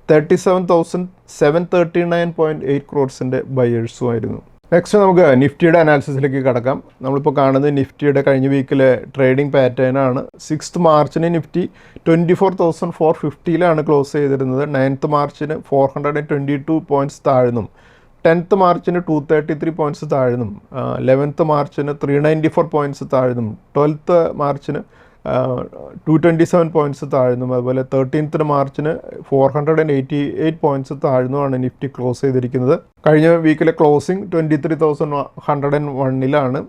S1: 37,739.8 ക്രോർസിൻ്റെ ബയേഴ്സും ആയിരുന്നു. നെക്സ്റ്റ് നമുക്ക് നിഫ്റ്റിയുടെ അനാലിസിസിലേക്ക് കടക്കാം. നമ്മളിപ്പോൾ കാണുന്നത് നിഫ്റ്റിയുടെ കഴിഞ്ഞ വീക്കിലെ ട്രേഡിംഗ് പാറ്റേൺ ആണ്. 6th മാർച്ചിന് നിഫ്റ്റി 24,450 ക്ലോസ് ചെയ്തിരുന്നത്. 9th മാർച്ചിന് 422 പോയിൻറ്റ്സ് താഴ്ന്നും. 10th മാർച്ചിന് 233 പോയിൻറ്റ്സ് താഴ്ന്നും. 11th മാർച്ചിന് 394 പോയിൻറ്റ്സ് താഴ്ന്നും. 12th മാർച്ചിന് 227 പോയിൻറ്റ്സ് താഴ്ന്നും. അതുപോലെ 13th മാർച്ചിന് 488 പോയിൻറ്റ്സ് താഴ്ന്നുമാണ് നിഫ്റ്റി ക്ലോസ് ചെയ്തിരിക്കുന്നത്. കഴിഞ്ഞ വീക്കിലെ ക്ലോസിംഗ് 23,101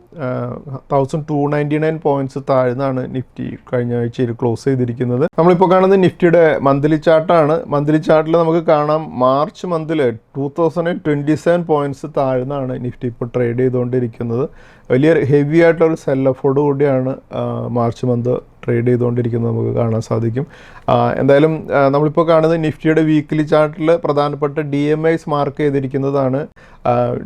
S1: 1,299 പോയിൻറ്റ്സ് താഴ്ന്നാണ് നിഫ്റ്റി കഴിഞ്ഞ ആഴ്ചയിൽ ക്ലോസ് ചെയ്തിരിക്കുന്നത്. നമ്മളിപ്പോൾ കാണുന്നത് നിഫ്റ്റിയുടെ മന്ത്ലി ചാർട്ടാണ്. മന്ത്ലി ചാർട്ടിൽ നമുക്ക് കാണാം മാർച്ച് മന്തിൽ 2027 പോയിൻറ്റ്സ് താഴ്ന്നാണ് നിഫ്റ്റി ഇപ്പോൾ ട്രേഡ് ചെയ്തുകൊണ്ടിരിക്കുന്നത്. വലിയ ഹെവി ആയിട്ടുള്ളൊരു സെൽ ഓഫോട് കൂടിയാണ് മാർച്ച് മന്ത് ട്രേഡ് ചെയ്തുകൊണ്ടിരിക്കുന്നത് നമുക്ക് കാണാൻ സാധിക്കും. എന്തായാലും നമ്മളിപ്പോൾ കാണുന്നത് നിഫ്റ്റിയുടെ വീക്കിലി ചാർട്ടിൽ പ്രധാനപ്പെട്ട DMIs മാർക്ക് ചെയ്തിരിക്കുന്നതാണ്.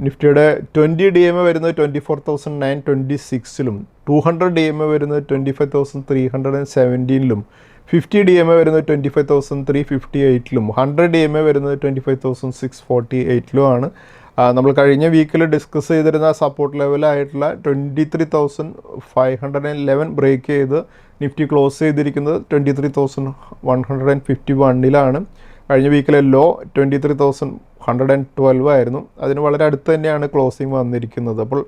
S1: നിഫ്റ്റിയുടെ 20 DMA വരുന്നത് 24,926 200 DMA വരുന്നത് 25,317 50 DMA വരുന്നത് 25,358 100 DMA വരുന്നത് 25,648 ആണ്. നമ്മൾ കഴിഞ്ഞ വീക്കിൽ ഡിസ്കസ് ചെയ്തിരുന്ന സപ്പോർട്ട് ലെവലായിട്ടുള്ള 23,511 ബ്രേക്ക് ചെയ്ത് നിഫ്റ്റി ക്ലോസ് ചെയ്തിരിക്കുന്നത് 23,151 കഴിഞ്ഞ വീക്കിലെ ലോ 23,112 ആയിരുന്നു. അതിന് വളരെ അടുത്ത് തന്നെയാണ് ക്ലോസിംഗ് വന്നിരിക്കുന്നത്. അപ്പോൾ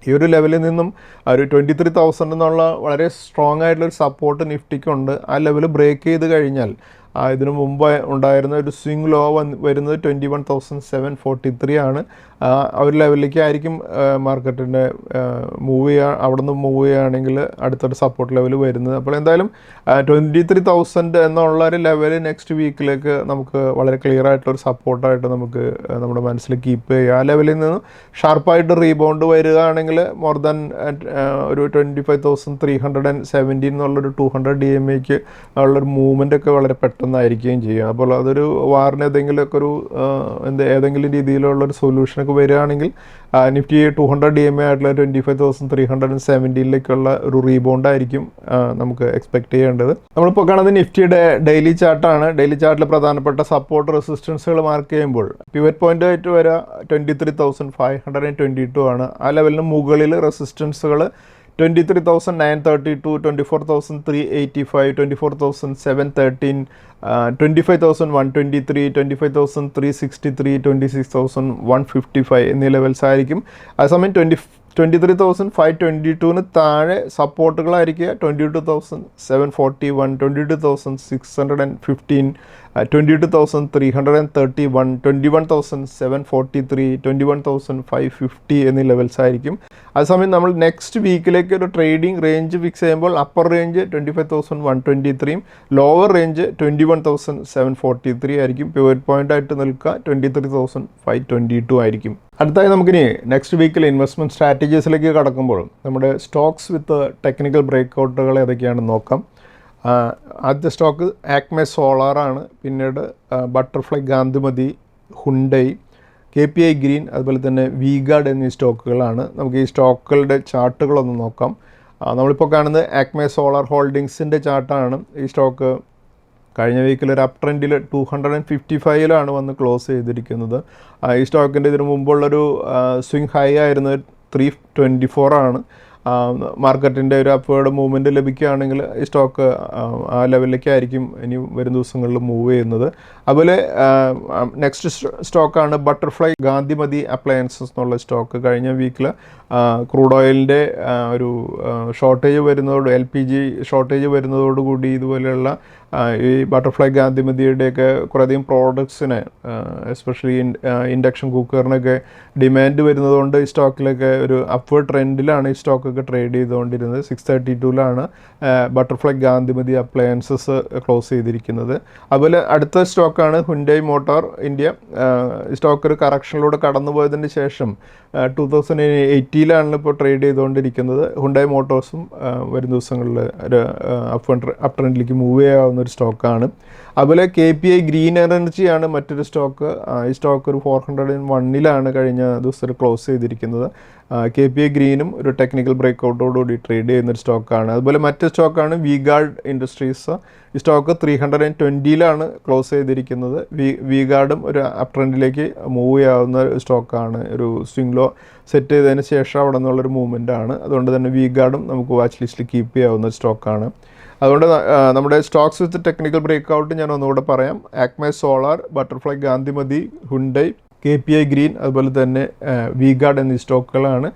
S1: ഈ ഒരു ലെവലിൽ നിന്നും ഒരു 23,000 എന്നുള്ള വളരെ സ്ട്രോങ് ആയിട്ടുള്ളൊരു സപ്പോർട്ട് നിഫ്റ്റിക്കുണ്ട്. ആ ലെവൽ ബ്രേക്ക് ചെയ്ത് കഴിഞ്ഞാൽ ഇതിനു മുമ്പ് ഉണ്ടായിരുന്ന ഒരു സ്വിംഗ് ലോ വരുന്നത് 21,743 ആണ്. ആ ഒരു ലെവലിലേക്ക് ആയിരിക്കും മാർക്കറ്റിൻ്റെ അവിടെ നിന്ന് മൂവ് ചെയ്യുകയാണെങ്കിൽ അടുത്തൊരു സപ്പോർട്ട് ലെവൽ വരുന്നത്. അപ്പോൾ എന്തായാലും 23,000 എന്നുള്ള ഒരു ലെവൽ നെക്സ്റ്റ് വീക്കിലേക്ക് നമുക്ക് വളരെ ക്ലിയർ ആയിട്ടുള്ളൊരു സപ്പോർട്ടായിട്ട് നമുക്ക് നമ്മുടെ മനസ്സിൽ കീപ്പ് ചെയ്യുക. ആ ലെവലിൽ നിന്ന് ഷാർപ്പായിട്ട് റീബൗണ്ട് വരികയാണെങ്കിൽ മോർ ദാൻ ഒരു 25,317 എന്നുള്ളൊരു 200 DMAക്ക് ഉള്ളൊരു മൂവ്മെൻ്റ് ഒക്കെ വളരെ പെട്ടെന്നായിരിക്കുകയും ചെയ്യും. അപ്പോൾ അതൊരു വാറിന് ഏതെങ്കിലും രീതിയിലുള്ളൊരു സൊല്യൂഷനൊക്കെ വരികയാണെങ്കിൽ നിഫ്റ്റി 200 DMA ആയിട്ടുള്ള 25,317 ഒരു റീബൗണ്ട് ആയിരിക്കും നമുക്ക് എക്സ്പെക്ട് ചെയ്യേണ്ടത്. നമ്മളിപ്പോൾ കാണുന്നത് നിഫ്റ്റിയുടെ ഡെയിലി ചാർട്ടാണ്. ഡെയിലി ചാർട്ടിൽ പ്രധാനപ്പെട്ട സപ്പോർട്ട് റെസിസ്റ്റൻസുകൾ മാർക്ക് ചെയ്യുമ്പോൾ പിവറ്റ് പോയിന്റ് ആയിട്ട് വരിക 23,522 ആണ്. ആ ലെവലിന് മുകളിൽ റെസിസ്റ്റൻസുകൾ 23,932, 24,385, 24,713, 25,123, 25,363, 26,155 എന്നീ ലെവൽസ് ആയിരിക്കും. അതേസമയം 23,522 താഴെ സപ്പോർട്ടുകളായിരിക്കുക 22,741, 22,615, 22,331, 21,743, 21,550 എന്നീ ലെവൽസ് ആയിരിക്കും. അതേസമയം നമ്മൾ നെക്സ്റ്റ് വീക്കിലേക്ക് ഒരു ട്രേഡിംഗ് റേഞ്ച് ഫിക്സ് ചെയ്യുമ്പോൾ അപ്പർ റേഞ്ച് 25,123, ലോവർ റേഞ്ച് 21,743 ആയിരിക്കും. പിവറ്റ് പോയിന്റ് ആയിട്ട് നിൽക്കുക 23,522 ആയിരിക്കും. അടുത്തായി നമുക്കിനി നെക്സ്റ്റ് വീക്കിൽ ഇൻവെസ്റ്റ്മെൻറ്റ് സ്ട്രാറ്റജീസിലേക്ക് കടക്കുമ്പോൾ നമ്മുടെ സ്റ്റോക്സ് വിത്ത് ടെക്നിക്കൽ ബ്രേക്ക്ഔട്ടുകൾ ഏതൊക്കെയാണെന്ന് നോക്കാം. ആദ്യത്തെ സ്റ്റോക്ക് ആക്മെ സോളാറാണ്. പിന്നീട് butterfly Gandhimathi, Hyundai, KPI green, അതുപോലെ തന്നെ വീഗാർഡ് എന്നീ സ്റ്റോക്കുകളാണ്. നമുക്ക് ഈ സ്റ്റോക്കുകളുടെ ചാർട്ടുകളൊന്ന് നോക്കാം. നമ്മളിപ്പോൾ കാണുന്നത് ആക്മെ സോളാർ ഹോൾഡിങ്സിൻ്റെ ചാർട്ടാണ്. ഈ സ്റ്റോക്ക് കഴിഞ്ഞ വീക്കിൽ ഒരു അപ് ട്രെൻഡിൽ 255 വന്ന് ക്ലോസ് ചെയ്തിരിക്കുന്നത്. ഈ സ്റ്റോക്കിൻ്റെ ഇതിനു മുമ്പുള്ളൊരു സ്വിംഗ് ഹൈ ആയിരുന്നത് 324 ആണ്. മാർക്കറ്റിൻ്റെ ഒരു അപ്വേർഡ് മൂവ്മെൻറ്റ് ലഭിക്കുകയാണെങ്കിൽ ഈ സ്റ്റോക്ക് ആ ലെവലിലേക്കായിരിക്കും ഇനി വരും ദിവസങ്ങളിൽ മൂവ് ചെയ്യുന്നത്. അതുപോലെ നെക്സ്റ്റ് സ്റ്റോക്കാണ് ബട്ടർഫ്ലൈ ഗാന്ധിമതി അപ്ലയൻസസ് എന്നുള്ള സ്റ്റോക്ക്. കഴിഞ്ഞ വീക്കിൽ ക്രൂഡ് ഓയിലിൻ്റെ ഒരു ഷോർട്ടേജ് വരുന്നതോട് LPG ഷോർട്ടേജ് വരുന്നതോടുകൂടി ഇതുപോലെയുള്ള ഈ ബട്ടർഫ്ലൈ ഗാന്ധിമതിയുടെയൊക്കെ കുറേയധികം പ്രോഡക്ട്സിന് എസ്പെഷ്യലി ഇൻഡക്ഷൻ കുക്കറിനൊക്കെ ഡിമാൻഡ് വരുന്നതുകൊണ്ട് ഈ സ്റ്റോക്കിലൊക്കെ ഒരു അപ്വേർഡ് ട്രെൻഡിലാണ് ഈ സ്റ്റോക്കൊക്കെ ട്രേഡ് ചെയ്തുകൊണ്ടിരുന്നത്. 632 ബട്ടർഫ്ലൈ ഗാന്ധിമതി അപ്ലയൻസസ് ക്ലോസ് ചെയ്തിരിക്കുന്നത്. അതുപോലെ അടുത്ത സ്റ്റോക്കാണ് ഹുൻഡൈ മോട്ടോർ ഇന്ത്യ. സ്റ്റോക്ക് ഒരു കറക്ഷനിലൂടെ കടന്നു പോയതിന് ശേഷം 2018 ഇപ്പോൾ ട്രേഡ് ചെയ്തുകൊണ്ടിരിക്കുന്നത്. ഹുൻഡൈ മോട്ടോഴ്സും വരും ദിവസങ്ങളിൽ ഒരു അപ്പ് ട്രെൻഡിലേക്ക് മൂവ് ചെയ്യാവുന്ന ഒരു സ്റ്റോക്കാണ്. അതുപോലെ KPI ഗ്രീൻ എനർജിയാണ് മറ്റൊരു സ്റ്റോക്ക്. ഈ സ്റ്റോക്ക് ഒരു 401 കഴിഞ്ഞ ദിവസം ക്ലോസ് ചെയ്തിരിക്കുന്നത്. KPI ഗ്രീനും ഒരു ടെക്നിക്കൽ ബ്രേക്കൗട്ടോടുകൂടി ട്രേഡ് ചെയ്യുന്നൊരു സ്റ്റോക്കാണ്. അതുപോലെ മറ്റൊരു സ്റ്റോക്കാണ് V-Guard ഇൻഡസ്ട്രീസ്. ഈ സ്റ്റോക്ക് 320 ക്ലോസ് ചെയ്തിരിക്കുന്നത്. V-Guardും ഒരു അപ്പ് ട്രെൻഡിലേക്ക് മൂവ് ചെയ്യാവുന്ന സ്റ്റോക്കാണ്. ഒരു സ്വിംഗ് ലോ സെറ്റ് ചെയ്തതിന് ശേഷം അവിടെ നിന്നുള്ളൊരു മൂവ്മെൻ്റ് ആണ്. അതുകൊണ്ട് തന്നെ V-Guardും നമുക്ക് വാച്ച് ലിസ്റ്റിൽ കീപ്പ് ചെയ്യാവുന്ന സ്റ്റോക്കാണ്. അതുകൊണ്ട് നമ്മുടെ സ്റ്റോക്സ് വിത്ത് ടെക്നിക്കൽ ബ്രേക്കൗട്ട് ഞാൻ ഒന്നുകൂടെ പറയാം. Acme solar, butterfly Gandhimathi, Hyundai, KPI green, അതുപോലെ തന്നെ V-Guard എന്നീ സ്റ്റോക്കുകളാണ്.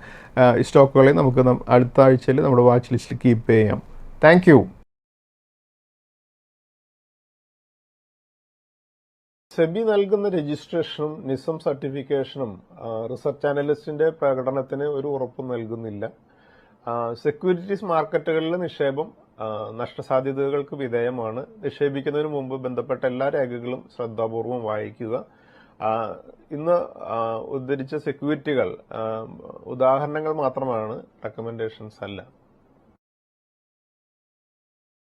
S1: ഈ സ്റ്റോക്കുകളെ നമുക്ക് അടുത്ത ആഴ്ചയിൽ നമ്മുടെ വാച്ച് ലിസ്റ്റിൽ കീപ്പ് ചെയ്യാം. Thank you. സെബി നൽകുന്ന രജിസ്ട്രേഷനും നിസം സർട്ടിഫിക്കേഷനും റിസർച്ച് അനലിസ്റ്റിന്റെ പ്രകടനത്തിന് ഒരു ഉറപ്പും നൽകുന്നില്ല. സെക്യൂരിറ്റീസ് മാർക്കറ്റുകളിലെ നിക്ഷേപം നഷ്ടസാധ്യതകൾക്ക് വിധേയമാണ്. നിക്ഷേപിക്കുന്നതിന് മുമ്പ് ബന്ധപ്പെട്ട എല്ലാ രേഖകളും ശ്രദ്ധാപൂർവം വായിക്കുക. ഇന്ന് ഉദ്ധരിച്ച സെക്യൂരിറ്റികൾ ഉദാഹരണങ്ങൾ മാത്രമാണ്, റെക്കമെൻഡേഷൻസ് അല്ല.